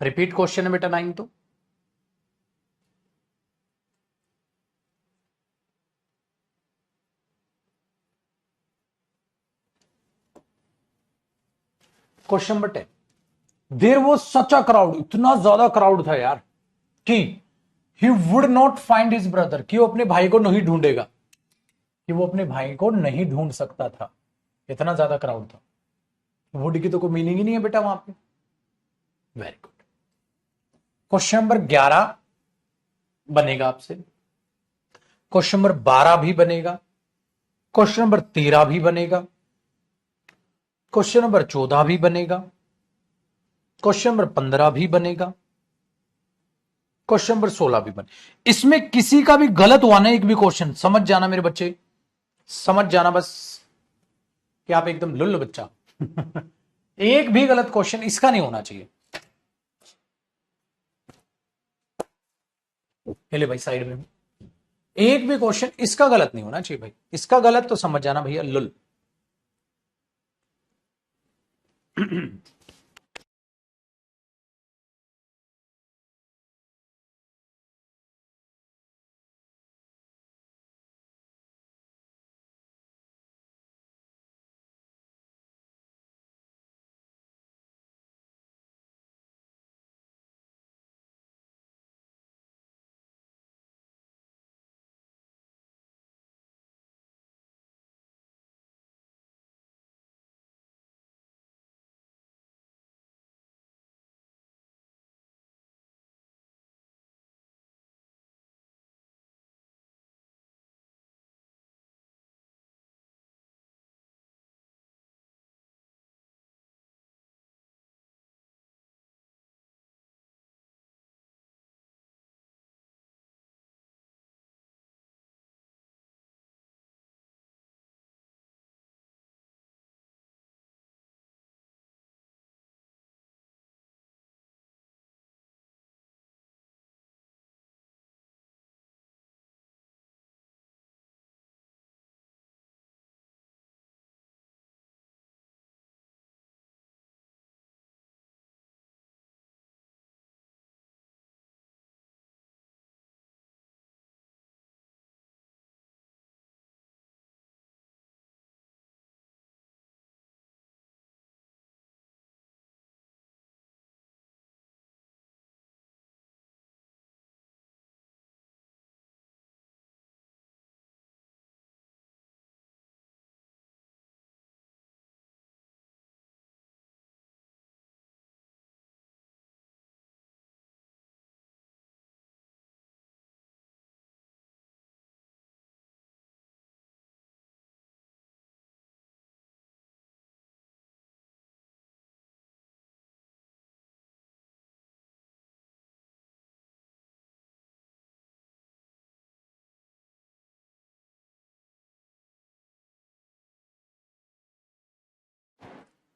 Speaker 1: रिपीट क्वेश्चन है बेटा 9 तो। Question number 10, there was such a crowd, इतना ज्यादा क्राउड था यार कि he would not find his brother, कि वो अपने भाई को नहीं ढूंढेगा, कि वो अपने भाई को नहीं ढूंढ सकता था, इतना ज्यादा क्राउड था। वुड की तो कोई मीनिंग ही नहीं है बेटा वहां पे। Very good. क्वेश्चन नंबर 11 बनेगा आपसे, क्वेश्चन नंबर 12 भी बनेगा, क्वेश्चन नंबर 13 भी बनेगा, क्वेश्चन नंबर 14 भी बनेगा, क्वेश्चन नंबर 15 भी बनेगा, क्वेश्चन नंबर 16 भी बने। इसमें किसी का भी गलत हुआ ना, एक भी क्वेश्चन, समझ जाना मेरे बच्चे, समझ जाना बस कि आप एकदम लुल्ल बच्चा। एक भी गलत क्वेश्चन इसका नहीं होना चाहिए। ले भाई साइड में, एक भी क्वेश्चन इसका गलत नहीं होना चाहिए भाई, इसका गलत तो समझ जाना भैया लुल।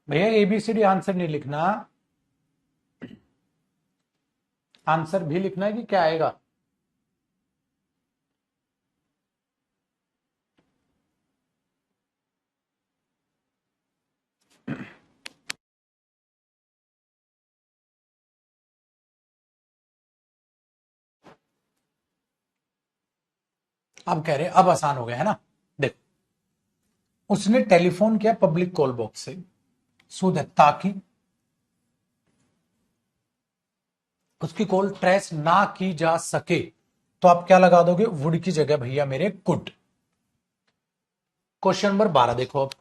Speaker 1: भैया एबीसीडी आंसर नहीं लिखना, आंसर भी लिखना है कि क्या आएगा। अब कह रहे अब आसान हो गया है ना। देखो, उसने टेलीफोन किया पब्लिक कॉल बॉक्स से, सो दैट ताकि उसकी कॉल ट्रेस ना की जा सके, तो आप क्या लगा दोगे, वुड की जगह भैया मेरे कुड। क्वेश्चन नंबर 12 देखो अब।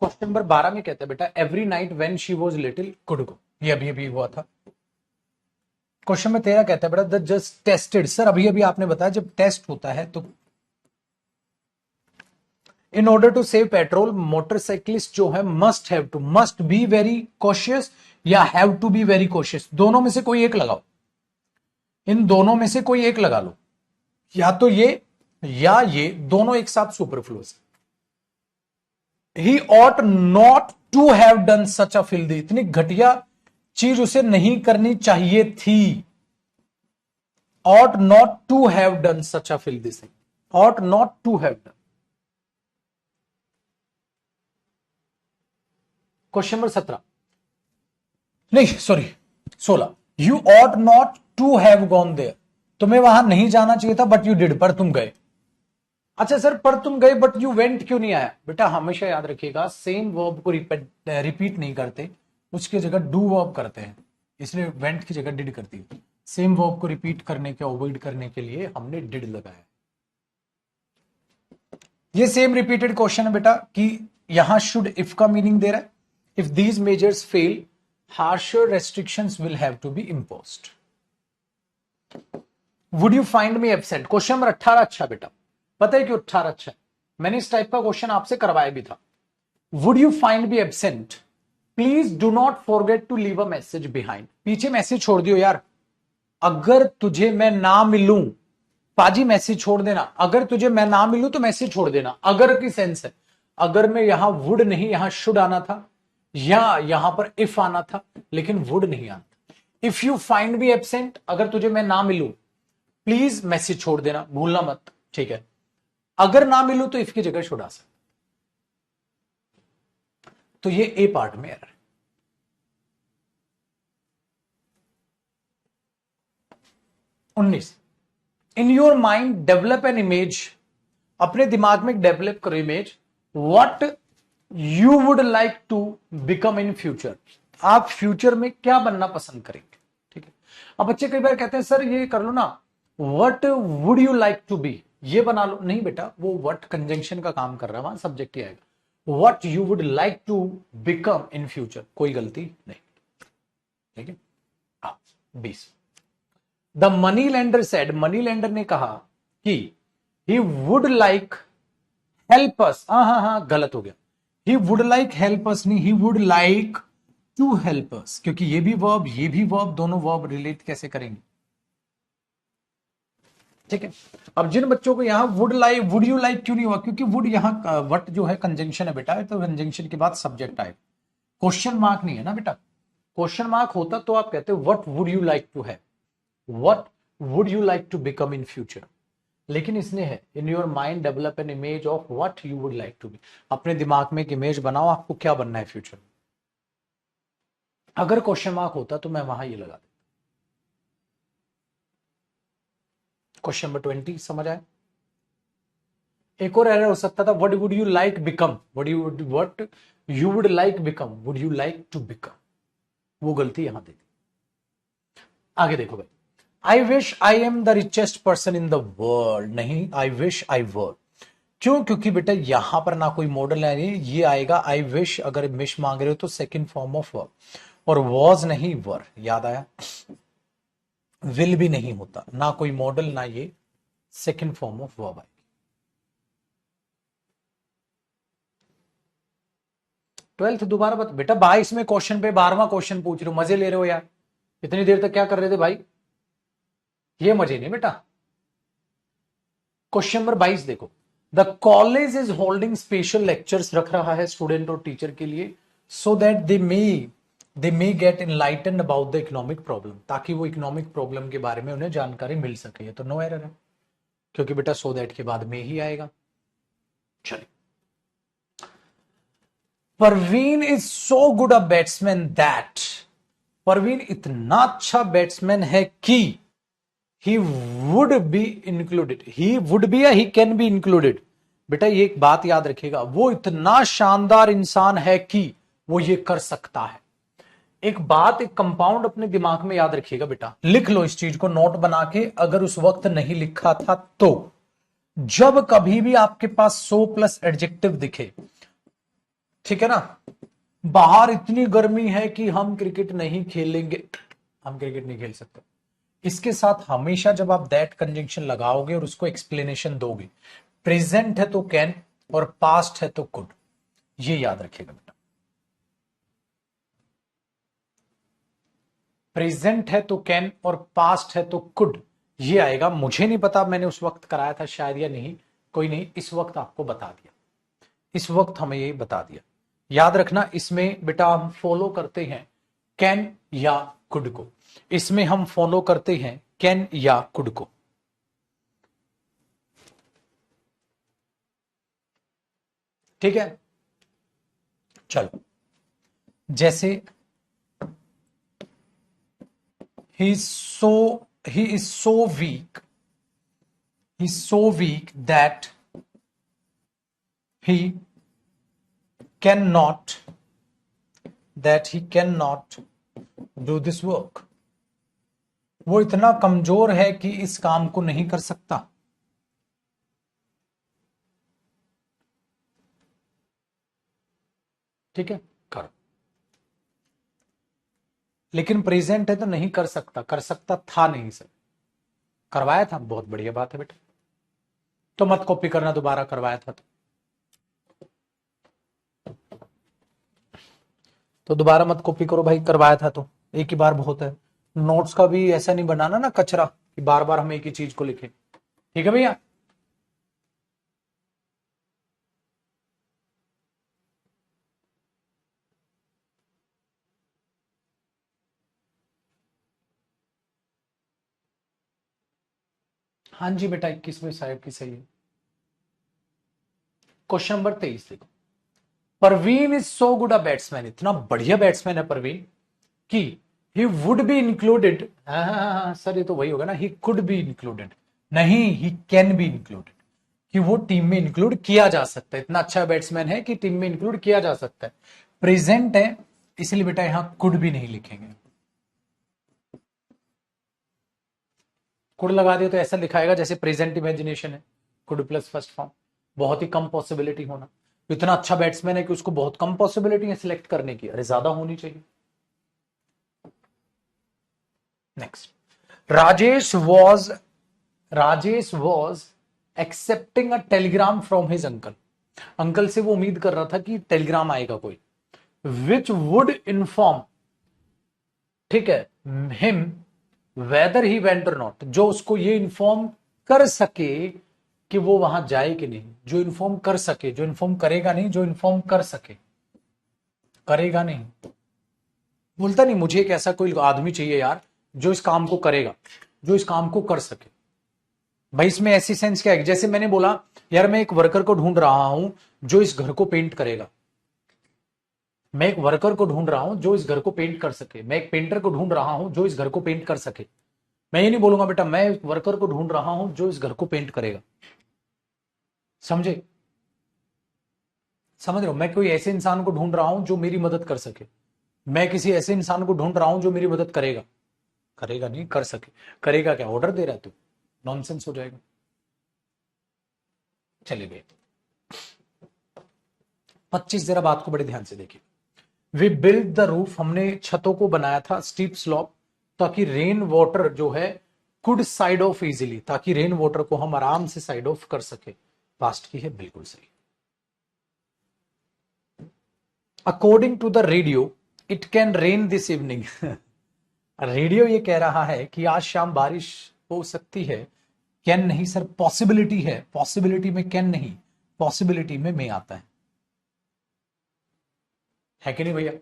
Speaker 1: क्वेश्चन नंबर 12 में कहते हैं बेटा, every night when she was little could go, ये अभी अभी हुआ था। क्वेश्चन में 13 कहता है बेटा, द जस्ट टेस्टेड, सर अभी अभी आपने बताया जब टेस्ट होता है तो in order to save petrol motorcyclist जो है मस्ट बी वेरी कॉशियस या have to be very cautious, दोनों में से कोई एक लगाओ, इन दोनों में से कोई एक लगा लो, या तो ये या ये, दोनों एक साथ superfluous. He ought not to have done such a filthy, इतनी घटिया चीज उसे नहीं करनी चाहिए थी। Ought not to have done such a filthy thing, ought not to have done. Question number 17, नहीं sorry 16, you ought not to have gone there, तुम्हें वहां नहीं जाना चाहिए था बट यू डिड, पर तुम गए। अच्छा सर पर तुम गए बट यू वेंट क्यों नहीं आया? बेटा हमेशा याद रखिएगा सेम वर्ब को रिपीट नहीं करते, उसकी जगह डू वर्ब करते हैं, इसलिए वेंट की जगह डिड करती है। सेम वर्ब को रिपीट करने के अवॉइड करने के लिए हमने डिड लगाया। ये सेम रिपीटेड क्वेश्चन है बेटा कि यहां शुड इफ का मीनिंग दे रहा है, if these measures fail harsher restrictions will have to be imposed. Would you find me absent, question number 18 अच्छा बेटा, पता है क्यों 18 अच्छा है? मैंने इस टाइप का क्वेश्चन आपसे करवाया भी था। Would you find be absent, please do not forget to leave a message behind, पीछे मैसेज छोड़ दियो यार। अगर तुझे मैं ना मिलूं, पाजी मैसेज छोड़ देना, अगर तुझे मैं ना मिलूं तो मैसेज छोड़ देना, अगर की सेंस है। अगर में यहां वुड नहीं यहां शुड आना था, या यहां पर इफ आना था, लेकिन वुड नहीं आना था। If you find be absent, अगर तुझे मैं ना मिलूं प्लीज मैसेज छोड़ देना, भूलना मत, ठीक है। अगर ना मिलूं तो इफ की जगह शुड आ सकता, तो ये ए पार्ट में एरर है। 19, in your mind develop an image, अपने दिमाग में डेवलप करो image, what you would like to become in future, आप फ्यूचर में क्या बनना पसंद करेंगे, ठीक है। अब बच्चे कई बार कहते हैं सर ये कर लो ना, what would you like to be, ये बना लो, नहीं बेटा वो व्हाट कंजंक्शन का काम कर रहा है, वहां सब्जेक्ट ही आएगा। What you would like to become in future, कोई गलती नहीं, ठीक है। 20, the money lender said, money lender ने कहा कि he would like help us, हाँ गलत हो गया, he would like help us नहीं, he would like to help us, क्योंकि ये भी वर्ब ये भी वर्ब, दोनों वर्ब रिलेट कैसे करेंगे, ठीक है। अब जिन बच्चों को यहां वुड यू लाइक क्यों नहीं हुआ, क्योंकि वुड यहां वट जो है कंजंक्शन है बेटा, तो कंजंक्शन के बाद सब्जेक्ट आए, क्वेश्चन मार्क नहीं है ना बेटा। क्वेश्चन मार्क होता तो आप कहते what would you like to है, what would you like to become in future, लेकिन इसने है in your mind develop an image of what you would like to be, अपने दिमाग में एक इमेज बनाओ आपको क्या बनना है फ्यूचर में। अगर क्वेश्चन मार्क होता तो मैं वहां ये लगा देता। क्वेश्चन नंबर 20 समझ आए? एक और एरर हो सकता था, what would you like become, what you would like become, would you like to become, वो गलती यहां दे दी। आगे देखो भाई, I wish I am the richest person in the world, नहीं आई विश आई वर, क्यों? क्योंकि बेटा यहां पर ना कोई मॉडल है, ये आएगा आई विश, अगर विश मांग रहे हो तो सेकंड फॉर्म ऑफ वर्ब, और वॉज नहीं वर, याद आया। विल भी नहीं होता, ना कोई मॉडल ना ये, सेकंड फॉर्म ऑफ वर्ब आएगी। 12th दोबारा बता बेटा, 22 में क्वेश्चन पे 12वां क्वेश्चन पूछ रहे हो, मजे ले रहे हो यार, इतनी देर तक क्या कर रहे थे भाई, ये मजे नहीं बेटा। क्वेश्चन नंबर 22 देखो, the college is holding special lectures, रख रहा है स्टूडेंट और टीचर के लिए, so that they may gate enlightened about the economic problem, ताकि वो इकोनॉमिक प्रॉब्लम के बारे में उन्हें जानकारी मिल सके, ये तो नो एरर है, क्योंकि बेटा सो दैट के बाद में ही आएगा। चलिए, Parveen is so good a batsman that, Parveen इतना अच्छा बैट्समैन है कि he would be included, he would be या ही कैन बी इंक्लूडेड। बेटा ये एक बात याद रखिएगा, वो इतना शानदार इंसान है कि वो ये कर सकता है। एक बात, एक कंपाउंड अपने दिमाग में याद रखिएगा बेटा, लिख लो इस चीज को नोट बना के, अगर उस वक्त नहीं लिखा था तो। जब कभी भी आपके पास 100 प्लस एडजेक्टिव दिखे, ठीक है ना, बाहर इतनी गर्मी है कि हम क्रिकेट नहीं खेलेंगे, हम क्रिकेट नहीं खेल सकते, इसके साथ हमेशा जब आप दैट कंजंक्शन लगाओगे और उसको एक्सप्लेनेशन दोगे, प्रेजेंट है तो कैन और पास्ट है तो कुड, ये याद रखिएगा बेटा। प्रेजेंट है तो कैन और पास्ट है तो कुड, ये आएगा। मुझे नहीं पता मैंने उस वक्त कराया था शायद या नहीं, कोई नहीं, इस वक्त आपको बता दिया, इस वक्त हमें ये बता दिया। याद रखना, इसमें बेटा हम फॉलो करते हैं कैन या कुड को, इसमें हम फॉलो करते हैं कैन या कुड को। ठीक है, चलो, जैसे he is so he is so weak, he's so weak that he cannot, that he cannot do this work, वो इतना कमजोर है कि इस काम को नहीं कर सकता। ठीक है, कर, लेकिन प्रेजेंट है तो नहीं कर सकता, कर सकता था नहीं सर, करवाया था, बहुत बढ़िया बात है बेटा, तो मत कॉपी करना दोबारा, करवाया था तो दोबारा मत कॉपी करो भाई, करवाया था तो एक ही बार बहुत है। नोट्स का भी ऐसा नहीं बनाना ना कचरा कि बार बार हम एक ही चीज को लिखें, ठीक है भैया। हाँ जी बेटा, 21वें साहिब की सही है। क्वेश्चन नंबर 23 देखो, Parveen is so good a batsman, इतना बढ़िया बैट्समैन है परवीन कि he would be included, sir ये तो वही होगा ना, ही कुड बी इंक्लूडेड, नहीं ही कैन बी इंक्लूडेड, कि वो टीम में इंक्लूड किया जा सकता है, इतना अच्छा बैट्समैन है कि टीम में इंक्लूड किया जा सकता है। प्रेजेंट है इसलिए बेटा यहां कुड भी नहीं लिखेंगे, कुड लगा दिया तो ऐसा लिखाएगा जैसे प्रेजेंट इमेजिनेशन है, कुड प्लस फर्स्ट फॉर्म, बहुत ही कम पॉसिबिलिटी होना, इतना अच्छा बैट्समैन है कि उसको बहुत कम पॉसिबिलिटी है सिलेक्ट करने की, अरे ज्यादा होनी चाहिए। Next, Rajesh was accepting a Telegram from his uncle, uncle से वो उम्मीद कर रहा था कि टेलीग्राम आएगा कोई, विच वुड इन्फॉर्म, ठीक है, हिम वेदर ही वेंट और नॉट, जो उसको ये इन्फॉर्म कर सके कि वो वहां जाए कि नहीं, जो इन्फॉर्म कर सके, जो इन्फॉर्म करेगा नहीं, जो इन्फॉर्म कर सके, करेगा नहीं, बोलता नहीं मुझे एक ऐसा कोई आदमी चाहिए यार जो इस काम को करेगा, जो इस काम को कर सके। भाई इसमें ऐसी सेंस क्या है, जैसे मैंने बोला यार मैं एक वर्कर को ढूंढ रहा हूं जो इस घर को पेंट करेगा, मैं एक वर्कर को ढूंढ रहा हूं जो इस घर को पेंट कर सके, मैं एक पेंटर को ढूंढ रहा हूं जो इस घर को पेंट कर सके, मैं ये नहीं बोलूंगा बेटा मैं एक वर्कर को ढूंढ रहा हूं जो इस घर को पेंट करेगा, समझे, समझ रहे हो, मैं कोई ऐसे इंसान को ढूंढ रहा हूं जो मेरी मदद कर सके, मैं किसी ऐसे इंसान को ढूंढ रहा हूं जो मेरी मदद करेगा, करेगा नहीं, कर सके, करेगा क्या, ऑर्डर दे रहा है तू, नॉनसेंस हो जाएगा। चलिए भैया 25 जरा बात को बड़े ध्यान से देखिए, वी बिल्ड द रूफ, हमने छतों को बनाया था स्टीप स्लॉप, ताकि रेन वाटर जो है कुड साइड ऑफ इजिली, ताकि रेन वाटर को हम आराम से साइड ऑफ कर सके, पास्ट की है, बिल्कुल सही। According to the radio it can rain this evening, radio ये कह रहा है कि आज शाम बारिश हो सकती है, कैन नहीं सर, पॉसिबिलिटी है, पॉसिबिलिटी में कैन नहीं, पॉसिबिलिटी में मे आता है कि नहीं भैया।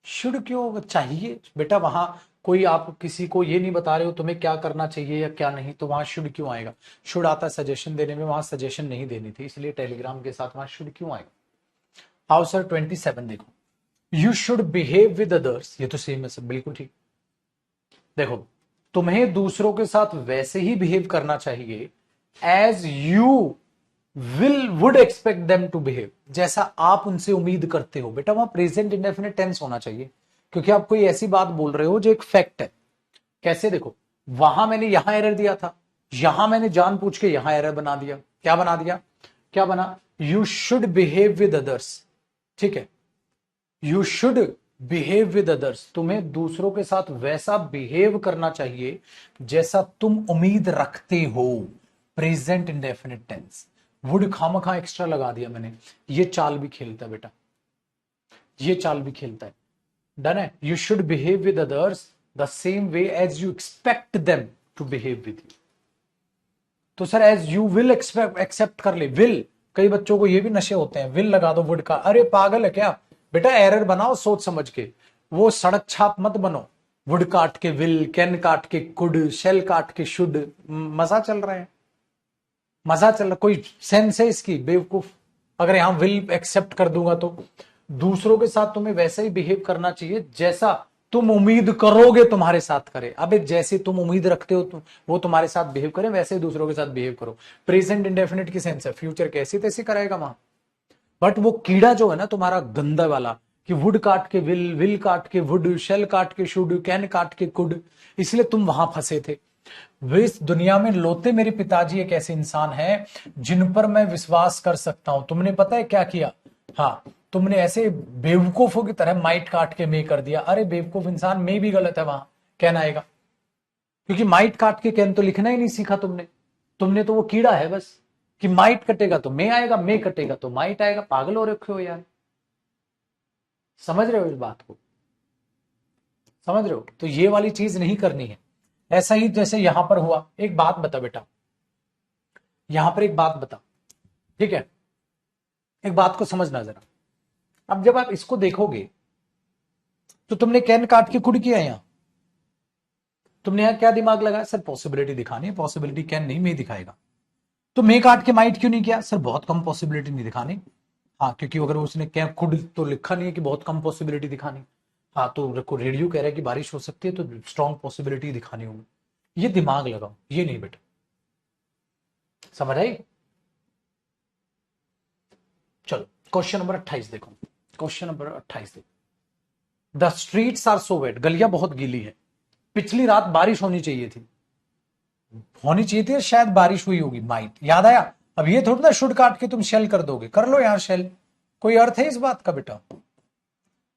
Speaker 1: शुड क्यों चाहिए बेटा, वहां कोई आप किसी को ये नहीं बता रहे हो तुम्हें क्या करना चाहिए या क्या नहीं, तो वहां शुड क्यों आएगा? शुड आता है सजेशन देने में, वहां सजेशन नहीं देनी थी, इसलिए टेलीग्राम के साथ वहां शुड क्यों आएगा? हाउ सर 27 देखो, you should behave with others, ये तो सेम है सर, बिल्कुल ठीक। देखो, तुम्हें दूसरों के साथ वैसे ही बिहेव करना चाहिए as you would expect them to behave, जैसा आप उनसे उम्मीद करते हो। बेटा वहां प्रेजेंट इंडेफिनिट टेंस होना चाहिए, क्योंकि आप कोई ऐसी बात बोल रहे हो जो एक फैक्ट है। कैसे? देखो, वहां मैंने यहां एरर दिया था, यहां मैंने जानबूझ के यहां एरर बना दिया। क्या बना दिया? क्या बना? You should behave with others, ठीक है, you should behave with others, तुम्हें दूसरों के साथ वैसा बिहेव करना चाहिए जैसा तुम उम्मीद रखते हो। प्रेजेंट इंडेफिनिट टेंस, वुड खामखा एक्स्ट्रा लगा दिया मैंने। ये चाल भी खेलता है बेटा, ये चाल भी खेलता है। डन है? You should behave with others the same way as you expect them to behave with you. तो sir as you will accept कर ले, विल, कई बच्चों को ये भी नशे होते हैं, विल लगा दो वुड का। अरे पागल है क्या बेटा? एरर बनाओ सोच समझ के, वो सड़क छाप मत बनो। वुड काट के विल, कैन काट के कुड, शेल काट के शुड। मजा चल रहा है, मजा चल रहा, कोई सेंस है इसकी? बेवकूफ। अगर यहां विल एक्सेप्ट कर दूंगा तो दूसरों के साथ तुम्हें वैसे ही बिहेव करना चाहिए जैसा तुम उम्मीद करोगे तुम्हारे साथ करे। अबे जैसे तुम उम्मीद रखते हो तुम वो तुम्हारे साथ बिहेव करे, वैसे ही दूसरों के साथ बिहेव करो। प्रेजेंट इंडेफिनिट की सेंस है, फ्यूचर कैसी तैसी कराएगा वहां। बट वो कीड़ा जो है ना तुम्हारा गंदा वाला, कि वुड काट के विल काट के वुड, शेल काट के शुड, कैन काट के कुड, इसलिए तुम वहां फंसे थे। वे इस दुनिया में लोते मेरे पिताजी एक ऐसे इंसान हैं जिन पर मैं विश्वास कर सकता हूं। तुमने पता है क्या किया? हाँ, तुमने ऐसे बेवकूफों की तरह माइट काट के मे कर दिया। अरे बेवकूफ इंसान, मे भी गलत है वहां, कैन आएगा, क्योंकि माइट काट के कैन तो लिखना ही नहीं सीखा तुमने। तुमने तो वो कीड़ा है बस, कि माइट कटेगा तो मे आएगा, मे कटेगा तो माइट आएगा। पागल हो रखे हो यार, समझ रहे हो इस बात को? समझ रहे हो? तो ये वाली चीज नहीं करनी है। ऐसा ही जैसे यहां पर हुआ। एक बात बता बेटा, यहां पर एक बात बता, ठीक है, एक बात को समझना जरा। अब जब आप इसको देखोगे तो तुमने कैन काट के कुड किया यहां, तुमने यहां क्या दिमाग लगाया? सर पॉसिबिलिटी दिखानी है, पॉसिबिलिटी कैन नहीं मे दिखाएगा। तो मे काट के माइट क्यों नहीं किया? सर बहुत कम पॉसिबिलिटी नहीं दिखानी। हाँ, क्योंकि अगर उसने क्या कुड तो लिखा नहीं है कि बहुत कम पॉसिबिलिटी दिखानी। हाँ, तो रेडियो कह रहा है कि बारिश हो सकती है, तो स्ट्रॉन्ग पॉसिबिलिटी दिखानी होगी। ये दिमाग लगाओ, ये नहीं बेटा। समझ आई? चलो क्वेश्चन नंबर 28 देखो, क्वेश्चन नंबर 28 देखो। The streets are so wet, गलियां बहुत गीली है। पिछली रात बारिश होनी चाहिए थी, होनी चाहिए थी, शायद बारिश हुई होगी, माइट, याद आया? अब ये थोड़ा ना शुड काट के तुम शेल कर दोगे, कर लो यार शेल, कोई अर्थ है इस बात का बेटा?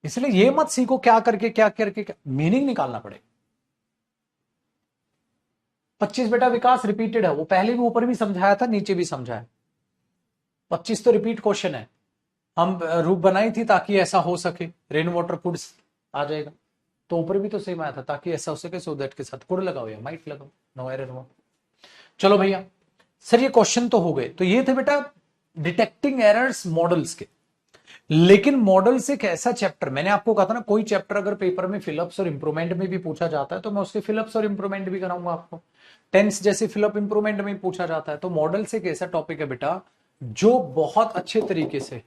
Speaker 1: इसलिए ये मत सीखो क्या करके क्या करके क्या मीनिंग निकालना पड़ेगा। 25 बेटा विकास रिपीटेड है, वो पहले भी ऊपर भी समझाया था, नीचे भी समझाया। 25 तो रिपीट क्वेश्चन है। हम रूप बनाई थी ताकि ऐसा हो सके, रेन वाटर कुड्स आ जाएगा। तो ऊपर भी तो सेम आया था, ताकि ऐसा हो सके, सो दैट के साथ कुड लगाओ या माइट लगाओ, नो एरर हुआ। चलो भैया, सर ये क्वेश्चन तो हो गए। तो ये थे बेटा डिटेक्टिंग एरर्स मॉडल्स के। लेकिन मॉडल्स एक ऐसा चैप्टर, मैंने आपको कहा था ना, कोई चैप्टर अगर पेपर में फिलअप्स और इंप्रूवमेंट में भी पूछा जाता है तो मैं उसके फिलअप्स और इंप्रूवमेंट भी कराऊंगा आपको। टेंस जैसे फिलअप इंप्रूवमेंट में पूछा जाता है, तो मॉडल्स एक ऐसा टॉपिक है बेटा जो बहुत अच्छे तरीके से,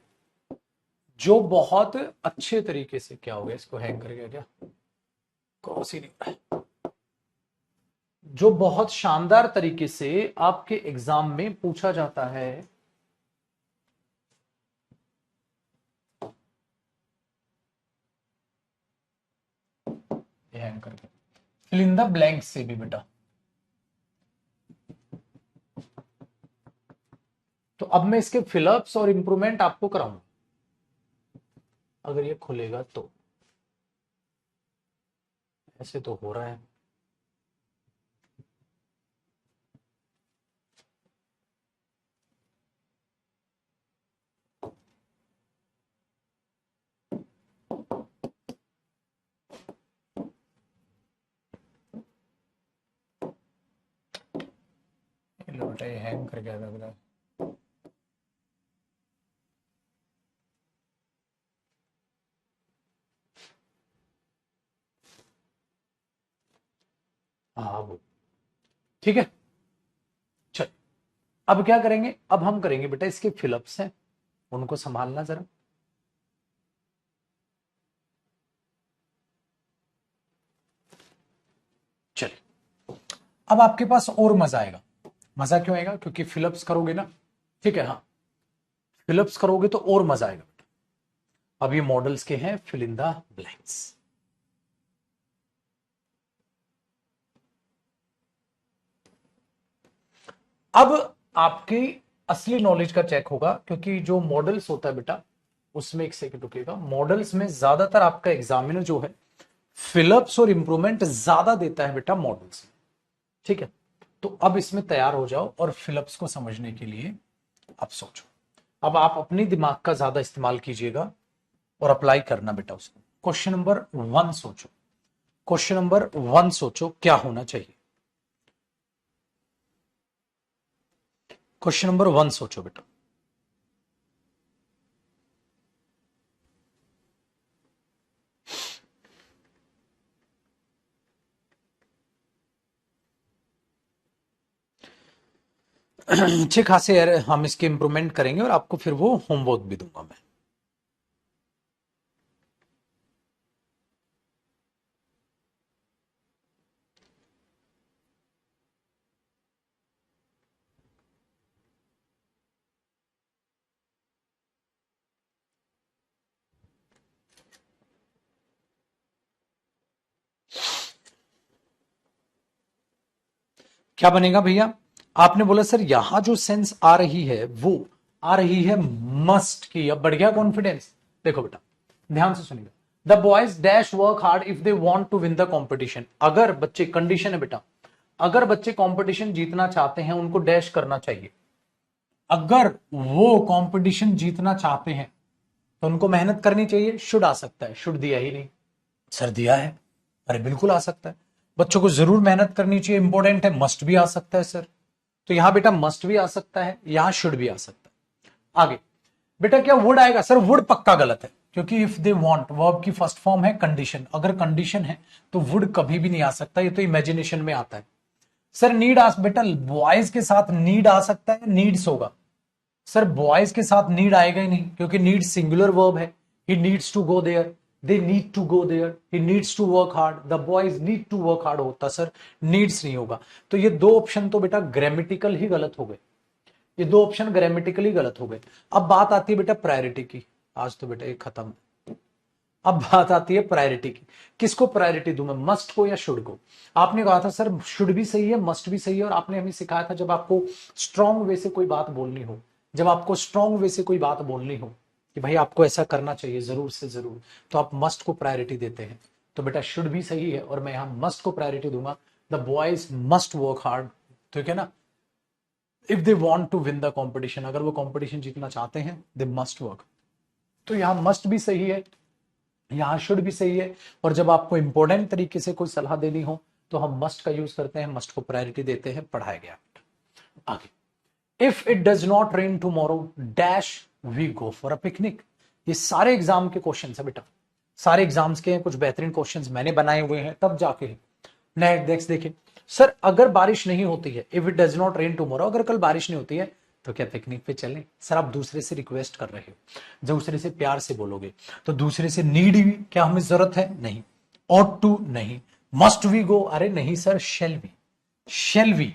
Speaker 1: जो बहुत अच्छे तरीके से, क्या हो गया इसको हैंग कर गया क्या? क्रॉस ही नहीं हो रहा है। जो बहुत शानदार तरीके से आपके एग्जाम में पूछा जाता है। हैंग करके फिल इन द ब्लैंक से भी बेटा। तो अब मैं इसके फिलअप्स और इंप्रूवमेंट आपको कराऊंगा, अगर ये खुलेगा तो। ऐसे तो हो रहा है। लो बेटा, ये हैंग कर गया था। हाँ वो ठीक है। चल अब क्या करेंगे, अब हम करेंगे बेटा इसके फिलअप्स हैं, उनको संभालना जरा। चलिए अब आपके पास और मजा आएगा। मजा क्यों आएगा, क्योंकि फिलअप्स करोगे ना, ठीक है, हाँ फिलअप्स करोगे तो और मजा आएगा बेटा। अब ये मॉडल्स के हैं, फिल इन द ब्लैंक्स। अब आपकी असली नॉलेज का चेक होगा, क्योंकि जो मॉडल्स होता है बेटा उसमें, एक सेकंड रुकिएगा, मॉडल्स में ज्यादातर आपका एग्जामिनर जो है फिलअप्स और इंप्रूवमेंट ज्यादा देता है बेटा मॉडल्स में, ठीक है। तो अब इसमें तैयार हो जाओ और फिलअप्स को समझने के लिए अब सोचो। अब आप अपनी दिमाग का ज्यादा इस्तेमाल कीजिएगा और अप्लाई करना बेटा उसको। क्वेश्चन नंबर 1 सोचो, क्वेश्चन नंबर 1 सोचो क्या होना चाहिए। क्वेश्चन नंबर 1 सोचो बेटा। अच्छे खासे यार हम इसके इंप्रूवमेंट करेंगे और आपको फिर वो होमवर्क भी दूंगा मैं। क्या बनेगा भैया, आपने बोला सर यहां जो सेंस आ रही है वो आ रही है मस्ट की। अब बढ़ गया कॉन्फिडेंस। देखो बेटा ध्यान से सुनिएगा, the boys dash work hard if they want to win the competition. अगर बच्चे, कंडीशन है बेटा, अगर बच्चे कंपटीशन जीतना चाहते हैं उनको डैश करना चाहिए। अगर वो कंपटीशन जीतना चाहते हैं तो उनको मेहनत करनी चाहिए। शुड आ सकता है, शुड दिया ही नहीं, सर दिया है, अरे बिल्कुल आ सकता है। बच्चों को जरूर मेहनत करनी चाहिए, इंपॉर्टेंट है, मस्ट भी आ सकता है सर। तो यहां बेटा मस्ट भी आ सकता है, यहां शुड भी आ सकता है। आगे बेटा क्या वुड आएगा, सर वुड पक्का गलत है, क्योंकि इफ दे वांट वर्ब की फर्स्ट फॉर्म है कंडीशन। अगर कंडीशन है तो वुड कभी भी नहीं आ सकता, ये तो इमेजिनेशन में आता है। सर नीड आ, बेटा बॉयज के साथ नीड आ सकता है, नीड्स होगा। सर बॉयज के साथ नीड आएगा ही नहीं, क्योंकि नीड सिंगुलर वर्ब है। He needs to go there, they need to go there, he needs to work hard, the boys need to work hard होता, सर नीड्स नहीं होगा। तो ये दो ऑप्शन तो बेटा ग्रामेटिकल ही गलत हो गए, ये दो ऑप्शन ग्रामेटिकली गलत हो गए। अब बात आती है बेटा प्रायोरिटी की। आज तो बेटा ये खत्म। अब बात आती है प्रायोरिटी की, किसको प्रायोरिटी दूं मैं, मस्ट को या शुड को। आपने कहा था सर शुड भी सही है, मस्ट भी सही है, और आपने हमें सिखाया था जब आपको स्ट्रांग वे से कोई बात बोलनी हो, जब आपको स्ट्रांग वे से कोई बात बोलनी हो कि भाई आपको ऐसा करना चाहिए जरूर से जरूर, तो आप मस्ट को प्रायोरिटी देते हैं। तो बेटा शुड भी सही है और मैं यहां मस्ट को प्रायोरिटी दूंगा। The boys must work hard, ठीक है ना, if they want to win the competition, अगर वो कॉम्पिटिशन जीतना चाहते हैं दे मस्ट वर्क। तो यहां मस्ट भी सही है, यहां शुड भी सही है। और जब आपको इंपॉर्टेंट तरीके से कोई सलाह देनी हो तो हम मस्ट का यूज करते हैं, मस्ट को प्रायोरिटी देते हैं। पढ़ाया गया। आगे, if it does not rain tomorrow dash we go for a picnic. ये सारे एग्जाम के क्वेश्चन है बेटा, सारे एग्जाम्स के हैं, कुछ बेहतरीन क्वेश्चंस मैंने बनाए हुए हैं तब जाके। नेक्स्ट देखिए, सर अगर बारिश नहीं होती है, if it does not rain tomorrow, अगर कल बारिश नहीं होती है तो क्या पिकनिक पे चलें। सर आप दूसरे से रिक्वेस्ट कर रहे हो, दूसरे से प्यार से बोलोगे, तो दूसरे से नीड भी, क्या हमें जरूरत है, नहीं। ऑट टू नहीं, मस्ट वी गो, अरे नहीं sir shall we, shall we,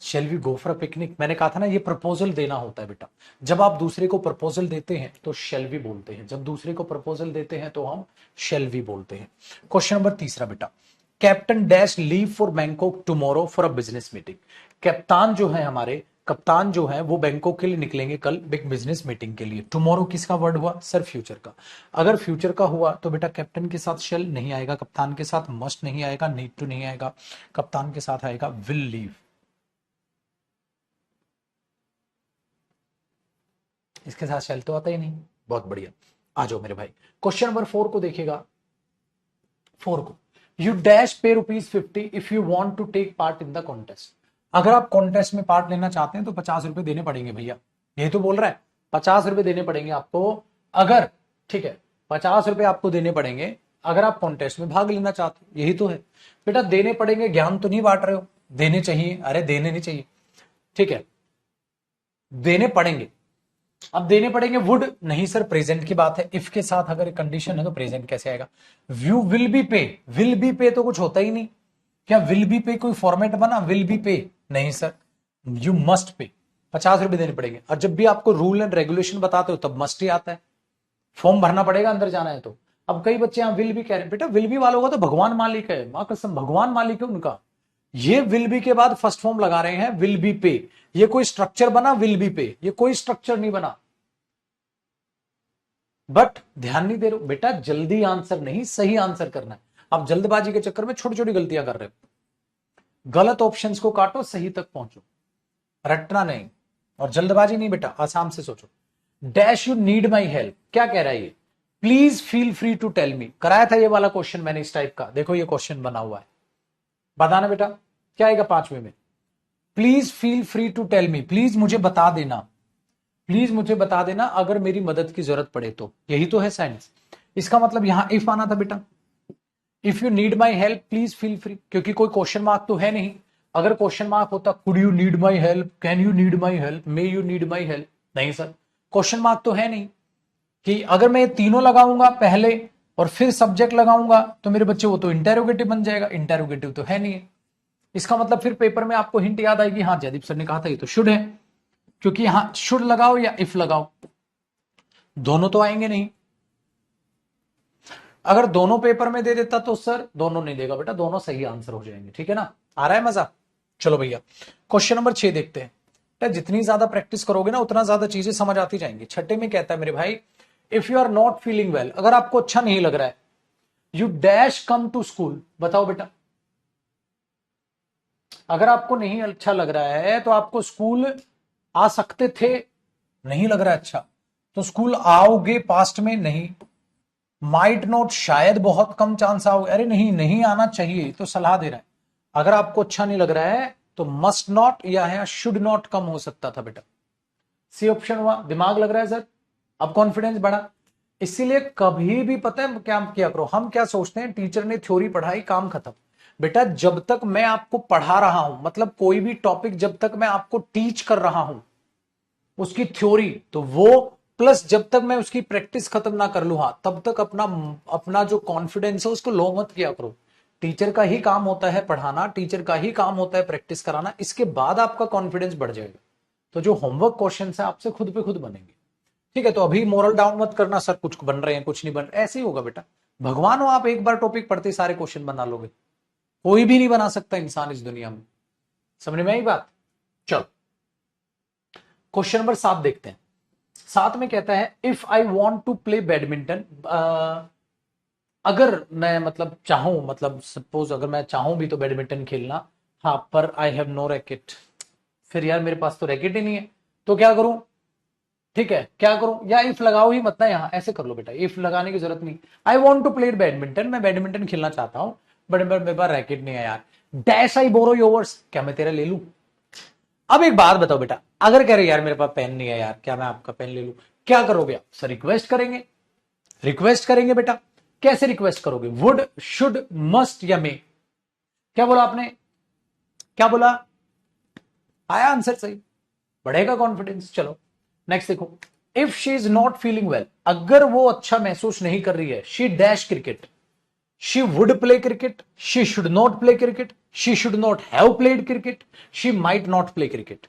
Speaker 1: shall we go for a picnic. मैंने कहा था ना ये प्रपोजल देना होता है बेटा, जब आप दूसरे को प्रपोजल देते हैं तो शेल वी बोलते हैं, जब दूसरे को प्रपोजल देते हैं तो हम शेल वी बोलते हैं। क्वेश्चन नंबर 3 बेटा, captain dash leave for Bangkok tomorrow for a business meeting. कप्तान जो है हमारे, कप्तान जो है वो बैंकॉक के लिए निकलेंगे कल बिग बिजनेस मीटिंग के लिए। टुमारो किसका वर्ड हुआ, सर फ्यूचर का। अगर फ्यूचर का हुआ तो बेटा कैप्टन के साथ शेल नहीं आएगा, कप्तान के साथ मस्ट नहीं आएगा, नीड टू नहीं आएगा, कप्तान के साथ आएगा विल लीव। इसके साथ शेल तो आता ही नहीं। बहुत बढ़िया, आ जाओ मेरे भाई। क्वेश्चन नंबर 4 को देखिएगा, 4 को, you dash pay ₹50 if you want to take part in the contest. अगर आप कॉन्टेस्ट में पार्ट लेना चाहते हैं तो ₹50 देने पड़ेंगे भैया, ये तो बोल रहा है ₹50 देने पड़ेंगे आपको। अगर, ठीक है, ₹50 आपको देने पड़ेंगे अगर आप कॉन्टेस्ट में भाग लेना चाहते हो, यही तो है बेटा। देने पड़ेंगे, ज्ञान तो नहीं बांट रहे हो, देने चाहिए, अरे देने नहीं चाहिए, ठीक है, देने पड़ेंगे। अब देने पड़ेंगे वुड नहीं सर, प्रेजेंट की बात है, इफ के साथ अगर कंडीशन है तो प्रेजेंट कैसे आएगा। व्यू विल बी पे, विल बी पे तो कुछ होता ही नहीं, क्या विल बी पे कोई फॉर्मेट बना, विल बी पे नहीं सर, यू मस्ट पे, 50 रुपए देने पड़ेंगे। और जब भी आपको रूल एंड रेगुलेशन बताते हो तब मस्ट ही आता है, फॉर्म भरना पड़ेगा अंदर जाना है तो। अब कई बच्चे यहां विल भी कह रहे हैं, बेटा विल बी वालों का तो भगवान मालिक है, मां कसम भगवान मालिक है उनका। ये विल बी के बाद फर्स्ट फॉर्म लगा रहे हैं विल बी पे, ये कोई स्ट्रक्चर बना विल बी पे, ये कोई स्ट्रक्चर नहीं बना। बट ध्यान नहीं दे रहे हो बेटा, जल्दी आंसर नहीं सही आंसर करना है। आप जल्दबाजी के चक्कर में छोटी छोटी गलतियां कर रहे हो, गलत ऑप्शंस को काटो, सही तक पहुंचो, रटना नहीं। और जल्दबाजी नहीं बेटा, आसाम से सोचो। Dash you need my help, क्या कह रहा है ये, please feel free to tell me. कराया था ये वाला क्वेश्चन मैंने इस टाइप का, देखो ये क्वेश्चन बना हुआ है, बताना बेटा क्या आएगा 5वें में। Please feel free to tell me, please मुझे बता देना, प्लीज मुझे बता देना अगर मेरी मदद की जरूरत पड़े तो, यही तो है साइंस। इसका मतलब यहां इफ आना था बेटा, if you need my help please feel free, क्योंकि कोई क्वेश्चन मार्क तो है नहीं। अगर क्वेश्चन मार्क होता could you need my help, can you need my help, may you need my help, नहीं सर, क्वेश्चन मार्क तो है नहीं कि अगर मैं तीनों लगाऊंगा पहले और फिर सब्जेक्ट लगाऊंगा तो मेरे बच्चे वो तो इंटेरोगेटिव बन जाएगा, इंटेरोगेटिव तो है नहीं है। इसका मतलब फिर पेपर में आपको हिंट याद आएगी, हाँ जयदीप सर ने कहा था ये तो शुड है, क्योंकि यहां शुड लगाओ या इफ लगाओ दोनों तो आएंगे नहीं। अगर दोनों पेपर में दे देता तो सर दोनों नहीं देगा बेटा, दोनों सही आंसर हो जाएंगे, ठीक है ना, आ रहा है मजा। चलो भैया क्वेश्चन नंबर 6 देखते हैं। बेटा जितनी ज्यादा प्रैक्टिस करोगे ना उतना ज्यादा चीजें समझ आती जाएंगी। छठे में कहता है मेरे भाई, if you are not feeling well, अगर आपको अच्छा नहीं लग रहा है, you dash come to school, बताओ बेटा। अगर आपको नहीं अच्छा लग रहा है तो आपको स्कूल आ सकते थे, नहीं लग रहा है अच्छा तो स्कूल आओगे, पास्ट में नहीं। माइट नॉट, शायद बहुत कम चांस आओगे, अरे नहीं नहीं आना चाहिए तो सलाह दे रहा है। अगर आपको अच्छा नहीं लग रहा है तो मस्ट नॉट या शुड नॉट कम हो सकता था बेटा, सी ऑप्शन हुआ। दिमाग लग रहा है सर, अब कॉन्फिडेंस बढ़ा। इसीलिए कभी भी पता है क्या किया करो, हम क्या सोचते हैं टीचर ने थ्योरी पढ़ाई काम खत्म। बेटा जब तक मैं आपको पढ़ा रहा हूं, मतलब कोई भी टॉपिक जब तक मैं आपको टीच कर रहा हूं उसकी थ्योरी, तो वो प्लस जब तक मैं उसकी प्रैक्टिस खत्म ना कर लूं, हाँ तब तक अपना अपना जो कॉन्फिडेंस है उसको लो मत किया करो। टीचर का ही काम होता है पढ़ाना, टीचर का ही काम होता है प्रैक्टिस कराना, इसके बाद आपका कॉन्फिडेंस बढ़ जाएगा। तो जो होमवर्क क्वेश्चन है आपसे खुद पे खुद बनेंगे, ठीक है। तो अभी मोरल डाउन मत करना सर कुछ बन रहे हैं कुछ नहीं बन रहे, ऐसे ही होगा बेटा। भगवान हो आप, एक बार टॉपिक पढ़ते सारे क्वेश्चन बना लोगे, कोई भी नहीं बना सकता इंसान इस दुनिया में, समझ में आई बात। चलो क्वेश्चन नंबर 7 देखते हैं। 7 में कहता है, if I want to play badminton, अगर मैं मतलब चाहूं, मतलब सपोज अगर मैं चाहूं भी तो बैडमिंटन खेलना, हाँ पर आई हैव नो रैकेट, फिर यार मेरे पास तो रैकेट ही नहीं है, तो क्या करूं, ठीक है क्या करूं, या इफ लगाओ ही मत ना, यहां ऐसे कर लो बेटा, इफ लगाने की जरूरत नहीं। I want to play badminton, मैं बैडमिंटन खेलना चाहता हूं बट मेरे पास रैकेट नहीं है यार, डैश आई बोरो योर्स, क्या मैं तेरा ले लूं। अब एक बात बताओ बेटा, अगर कह रहे यार मेरे पास पेन नहीं है यार, क्या मैं आपका पेन ले लूं, क्या करोगे आप सर, रिक्वेस्ट करेंगे, रिक्वेस्ट करेंगे बेटा। कैसे रिक्वेस्ट करोगे, वुड, शुड, मस्ट या मे, क्या बोला आपने, क्या बोला, आया आंसर सही, बढ़ेगा कॉन्फिडेंस। चलो नेक्स्ट देखो, if she is not feeling well, अगर वो अच्छा महसूस नहीं कर रही है, she dash cricket, she would play cricket, she should not play cricket, she should not have played cricket, she might not play cricket.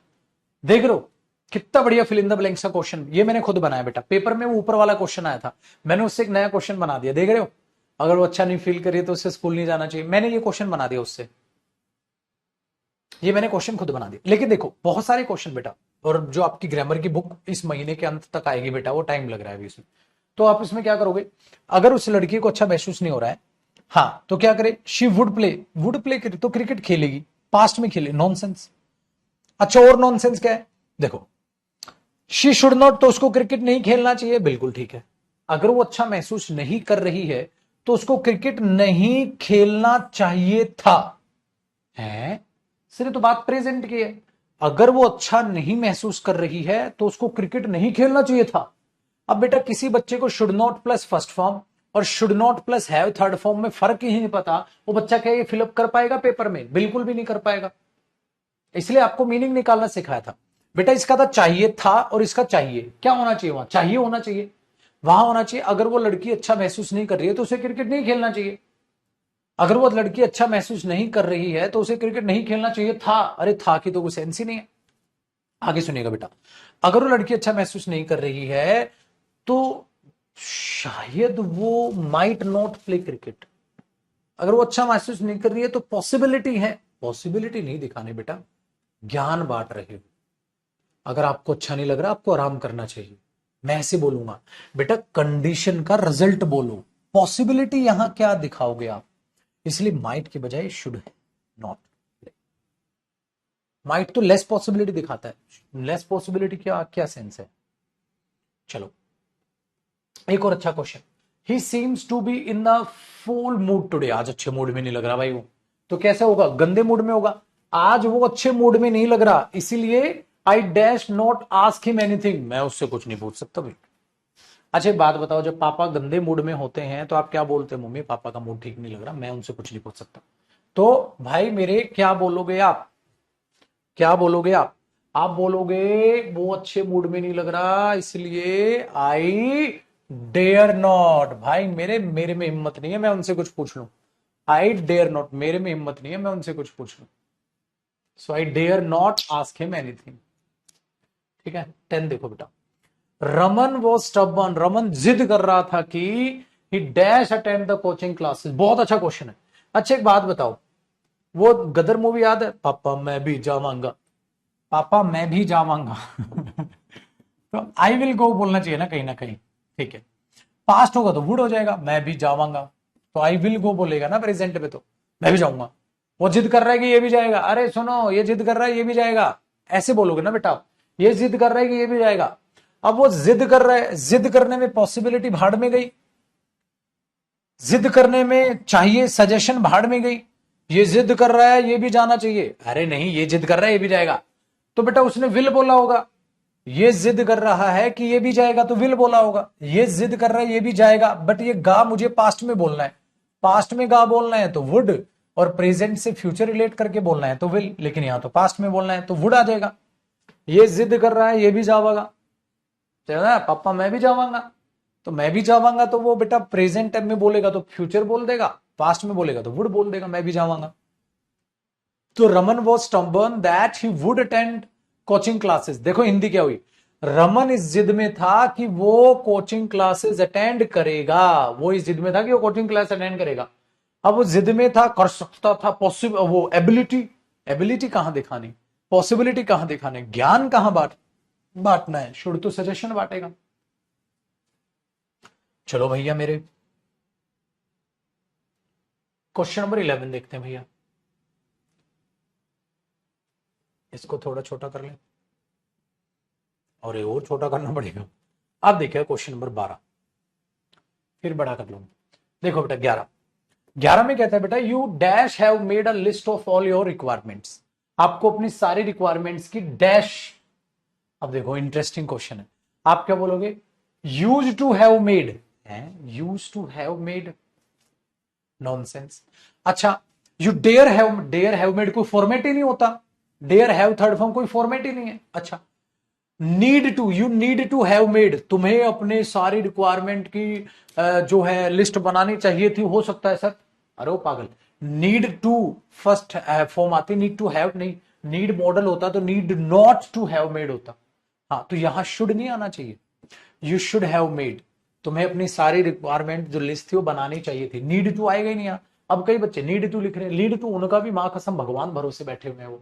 Speaker 1: देख रहे हो कितना बढ़िया फिल इन द ब्लैंक्स का क्वेश्चन, ये मैंने खुद बनाया बेटा, पेपर में वो ऊपर वाला क्वेश्चन आया था, मैंने उससे एक नया क्वेश्चन बना दिया, देख रहे हो। अगर वो अच्छा नहीं फील करिए तो उससे स्कूल नहीं जाना चाहिए, मैंने ये क्वेश्चन बना दिया उससे, ये मैंने क्वेश्चन खुद बना दिया। लेकिन देखो बहुत सारे क्वेश्चन बेटा, और जो आपकी ग्रामर की बुक इस महीने के अंत तक आएगी बेटा, वो टाइम लग रहा है अभी इसमें। तो आप इसमें क्या करोगे, अगर उस लड़की को अच्छा महसूस नहीं हो रहा है, हाँ तो क्या करे, शी वुड प्ले करे तो क्रिकेट खेलेगी, पास्ट में खेले, नॉनसेंस। अच्छा और नॉनसेंस क्या है, देखो शी शुड नॉट, तो उसको क्रिकेट नहीं खेलना चाहिए, बिल्कुल ठीक है। अगर वो अच्छा महसूस नहीं कर रही है तो उसको क्रिकेट नहीं खेलना चाहिए था, है सिर्फ तो बात प्रेजेंट की है। अगर वो अच्छा नहीं महसूस कर रही है तो उसको क्रिकेट नहीं खेलना चाहिए था। अब बेटा किसी बच्चे को should not plus first form और should not plus have third form में फर्क ही नहीं पता, वो बच्चा क्या ये फिलअप कर पाएगा पेपर में? बिल्कुल भी नहीं कर पाएगा। इसलिए आपको मीनिंग निकालना सिखाया था बेटा। इसका था चाहिए था और इसका चाहिए, क्या होना चाहिए? वहां चाहिए होना चाहिए, वहां होना चाहिए अगर वो लड़की अच्छा महसूस नहीं कर रही है तो उसे क्रिकेट नहीं खेलना चाहिए। अगर वो लड़की अच्छा महसूस नहीं कर रही है तो उसे क्रिकेट नहीं खेलना चाहिए था। अरे था की तो कोई सेंस ही नहीं है। आगे सुनिएगा बेटा, अगर वो लड़की अच्छा महसूस नहीं कर रही है तो शायद वो माइट नॉट प्ले क्रिकेट। अगर वो अच्छा महसूस नहीं कर रही है तो पॉसिबिलिटी है, पॉसिबिलिटी नहीं दिखाने बेटा, ज्ञान बांट रहे हो। अगर आपको अच्छा नहीं लग रहा आपको आराम करना चाहिए, मैं ऐसे बोलूंगा बेटा, कंडीशन का रिजल्ट बोलो, पॉसिबिलिटी यहां क्या दिखाओगे आप? इसलिए माइट के बजाय शुड है, नॉट। माइट तो लेस पॉसिबिलिटी दिखाता है, लेस पॉसिबिलिटी क्या क्या सेंस है? चलो एक और अच्छा question. He seems to be in the full mood today. आज अच्छे मूड में नहीं लग रहा भाई वो, तो कैसे होगा? गंदे मूड में होगा। आज वो अच्छे मूड में नहीं लग रहा, इसीलिए I dash not ask him anything, मैं उससे कुछ नहीं पूछ सकता भाई। अच्छा एक बात बताओ, जब पापा गंदे मूड में होते हैं तो आप क्या बोलते हैं? मम्मी पापा का मूड ठीक नहीं लग रहा, मैं उनसे कुछ नहीं पूछ सकता। तो भाई मेरे क्या बोलोगे आप? क्या बोलोगे आप बोलोगे वो अच्छे मूड में नहीं लग रहा इसलिए आई डेयर नॉट। भाई मेरे मेरे में हिम्मत नहीं है मैं उनसे कुछ पूछ लूं। आई डेयर नॉट, मेरे में हिम्मत नहीं है मैं उनसे कुछ पूछ लूं। So I dare not ask him anything. ठीक है, 10 देखो बेटा। रमन वो स्टबन, रमन जिद कर रहा था कि ही dash attend the coaching classes. बहुत अच्छा क्वेश्चन है। अच्छा एक बात बताओ, वो गदर मूवी याद है? पापा मैं भी जावांगा, पापा मैं भी जावांगा। तो आई विल गो बोलना चाहिए ना कहीं ना कहीं। ठीक है, पास्ट होगा तो वुड हो जाएगा, मैं भी जावांगा, तो आई विल गो बोलेगा ना प्रेजेंट में, तो मैं भी जाऊंगा। वो जिद कर रहा है कि ये भी जाएगा, अरे सुनो ये जिद कर रहा है ये भी जाएगा, ऐसे बोलोगे ना बेटा। ये जिद कर रहा है कि ये भी जाएगा। अब वो जिद कर रहा है, जिद करने में पॉसिबिलिटी भाड़ में गई, जिद करने में चाहिए सजेशन भाड़ में गई। ये जिद कर रहा है ये भी जाना चाहिए, अरे नहीं ये जिद कर रहा है ये भी जाएगा, तो बेटा उसने विल बोला होगा। ये जिद कर रहा है कि ये भी जाएगा तो विल बोला होगा। ये जिद कर रहा है ये भी जाएगा, बट ये गा मुझे पास्ट में बोलना है, पास्ट में गा बोलना है तो वुड, और प्रेजेंट से फ्यूचर रिलेट करके बोलना है तो विल, लेकिन यहां तो पास्ट में बोलना है तो वुड आ जाएगा। ये जिद कर रहा है ये भी जावागा, चला पापा मैं भी जावांगा, तो मैं भी जावांगा तो वो बेटा प्रेजेंट टाइम में बोलेगा तो फ्यूचर बोल देगा, पास्ट में बोलेगा तो वुड बोल देगा, मैं भी जावांगा। तो Raman was stubborn that he would attend coaching classes. देखो हिंदी क्या हुई, रमन इस जिद में था कि वो कोचिंग क्लासेस अटेंड करेगा, वो इस जिद में था कि वो कोचिंग क्लास अटेंड करेगा। अब वो जिद में था, कर सकता था, पॉसिबल, वो एबिलिटी, एबिलिटी कहां दिखानी, पॉसिबिलिटी कहां दिखाने, ज्ञान कहां बांटना है, शुड तो सजेशन बांटेगा। चलो भैया मेरे क्वेश्चन नंबर 11 देखते हैं भैया, इसको थोड़ा छोटा कर लें और ये और छोटा करना पड़ेगा। अब देखिए क्वेश्चन नंबर 12, फिर बड़ा कर लूंगा। देखो बेटा 11, 11 में कहता है बेटा you dash have made a list of all your requirements. आपको अपनी सारी रिक्वायरमेंट्स की डैश। अब देखो इंटरेस्टिंग क्वेश्चन है, आप क्या बोलोगे? यूज टू हैव मेड है, used to have made, nonsense. अच्छा यू डेयर हैव मेड कोई फॉर्मेट ही नहीं होता, डेयर हैव थर्ड फॉर्म कोई फॉर्मेट ही नहीं है। अच्छा need to, you need to have made, तुम्हें अपने सारी रिक्वायरमेंट की जो है लिस्ट बनानी चाहिए थी, हो सकता है सर। अरे वो पागल, नीड टू फर्स्ट फॉर्म आती, नीड टू हैव नहीं, नीड मॉडल होता तो need not to have made होता। हाँ तो यहां शुड नहीं आना चाहिए, यू शुड हैव मेड, तुम्हें अपनी सारी रिक्वायरमेंट जो लिस्ट थी वो बनानी चाहिए थी। नीड टू आएगा ही नहीं यहाँ। अब कई बच्चे नीड टू लिख रहे हैं, लीड टू उनका भी मां कसम भगवान भरोसे बैठे हुए हैं, वो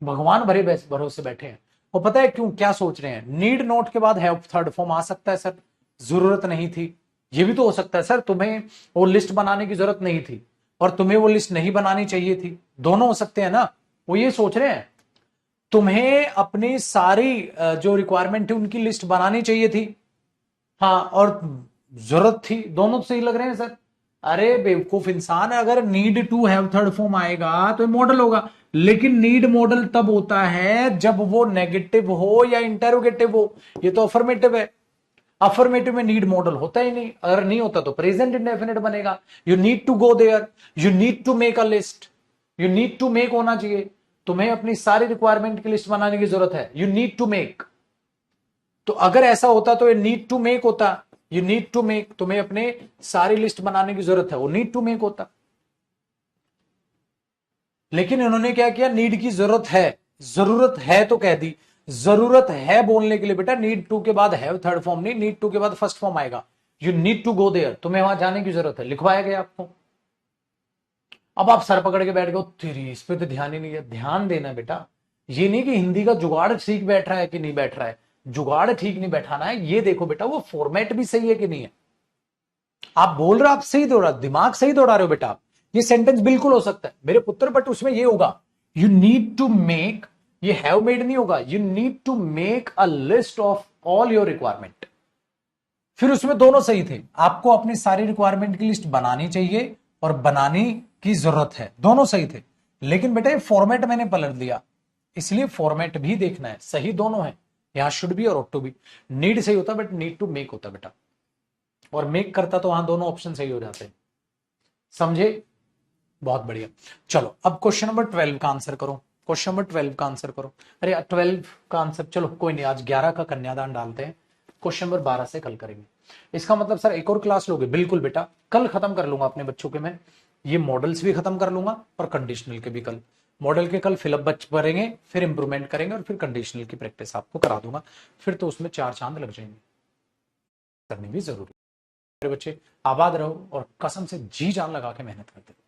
Speaker 1: भगवान भरे भरोसे बैठे हैं। वो पता है क्यों, क्या सोच रहे हैं? नीड नोट के बाद हैव थर्ड फॉर्म आ सकता है सर, जरूरत नहीं थी। ये भी तो हो सकता है सर, तुम्हें वो लिस्ट बनाने की जरूरत नहीं थी और तुम्हें वो लिस्ट नहीं बनानी चाहिए थी, दोनों हो सकते हैं ना। वो ये सोच रहे हैं तुम्हें अपनी सारी जो रिक्वायरमेंट थी उनकी लिस्ट बनानी चाहिए थी, हाँ, और जरूरत थी, दोनों तो सही लग रहे हैं सर। अरे बेवकूफ इंसान, अगर need to have third form आएगा तो मॉडल होगा, लेकिन नीड मॉडल तब होता है जब वो नेगेटिव हो या इंटेरोगेटिव हो, ये तो अफर्मेटिव है। अफर्मेटिव में नीड मॉडल होता ही नहीं, अगर नहीं होता तो प्रेजेंट इंडेफिनिट बनेगा। You need to go there, you need to make a list, you need to make होना चाहिए, तुम्हें अपनी सारी रिक्वायरमेंट की लिस्ट बनाने की जरूरत है, यू नीड टू मेक। तो अगर ऐसा होता तो ये नीड टू मेक होता, यू नीड टू मेक, तुम्हें अपने सारी लिस्ट बनाने की जरूरत है, वो नीड टू मेक होता। लेकिन इन्होंने क्या किया, नीड की जरूरत है, जरूरत है तो कह दी। जरूरत है बोलने के लिए बेटा नीड टू के बाद हैव थर्ड फॉर्म नहीं, नीड टू के बाद फर्स्ट फॉर्म आएगा। You need to go there, तुम्हें वहां जाने की जरूरत है, लिखवाया गया आपको। अब आप सर पकड़ के बैठ गए, तेरी इस पे तो ध्यान ही नहीं है। ध्यान देना बेटा, ये नहीं कि हिंदी का जुगाड़ ठीक बैठ रहा है कि नहीं बैठ रहा है, जुगाड़ ठीक नहीं बैठाना है, ये देखो बेटा वो फॉर्मेट भी सही है कि नहीं है। आप बोल रहे हो, आप सही दौड़ा, दिमाग सही दौड़ा रहे हो बेटा आप, ये सेंटेंस बिल्कुल हो सकता है मेरे पुत्र, बट उसमें ये होगा यू नीड टू मेक, ये हैव मेड नहीं होगा, you need to make a list of all your requirement. फिर उसमें दोनों सही थे, आपको अपनी सारी रिक्वायरमेंट की लिस्ट बनानी चाहिए और बनाने की जरूरत है, दोनों सही थे। लेकिन बेटा ये फॉर्मेट मैंने पलट दिया, इसलिए फॉर्मेट भी देखना है, सही दोनों है, यहां शुड भी और ऑट टू भी। नीड सही होता बट नीड टू मेक होता बेटा, और मेक करता तो वहां दोनों ऑप्शन सही हो जाते हैं, समझे? बहुत बढ़िया। चलो अब क्वेश्चन नंबर 12 का आंसर करो, क्वेश्चन नंबर 12 का आंसर करो। अरे 12 का आंसर, चलो कोई नहीं, आज 11 का कन्यादान डालते हैं, क्वेश्चन नंबर 12 से कल करेंगे। इसका मतलब सर एक और क्लास लोगे? बिल्कुल बेटा, कल खत्म कर लूंगा अपने बच्चों के मैं, ये मॉडल्स भी खत्म कर लूंगा और कंडीशनल के भी कल। मॉडल के कल फिलअप बच भरेंगे, फिर इंप्रूवमेंट करेंगे और फिर कंडीशनल की प्रैक्टिस आपको करा दूंगा, फिर तो उसमें 4 चांद लग जाएंगे, करनी भी जरूरी। मेरे बच्चे आबाद रहो और कसम से जी जान लगा के मेहनत करते रहो।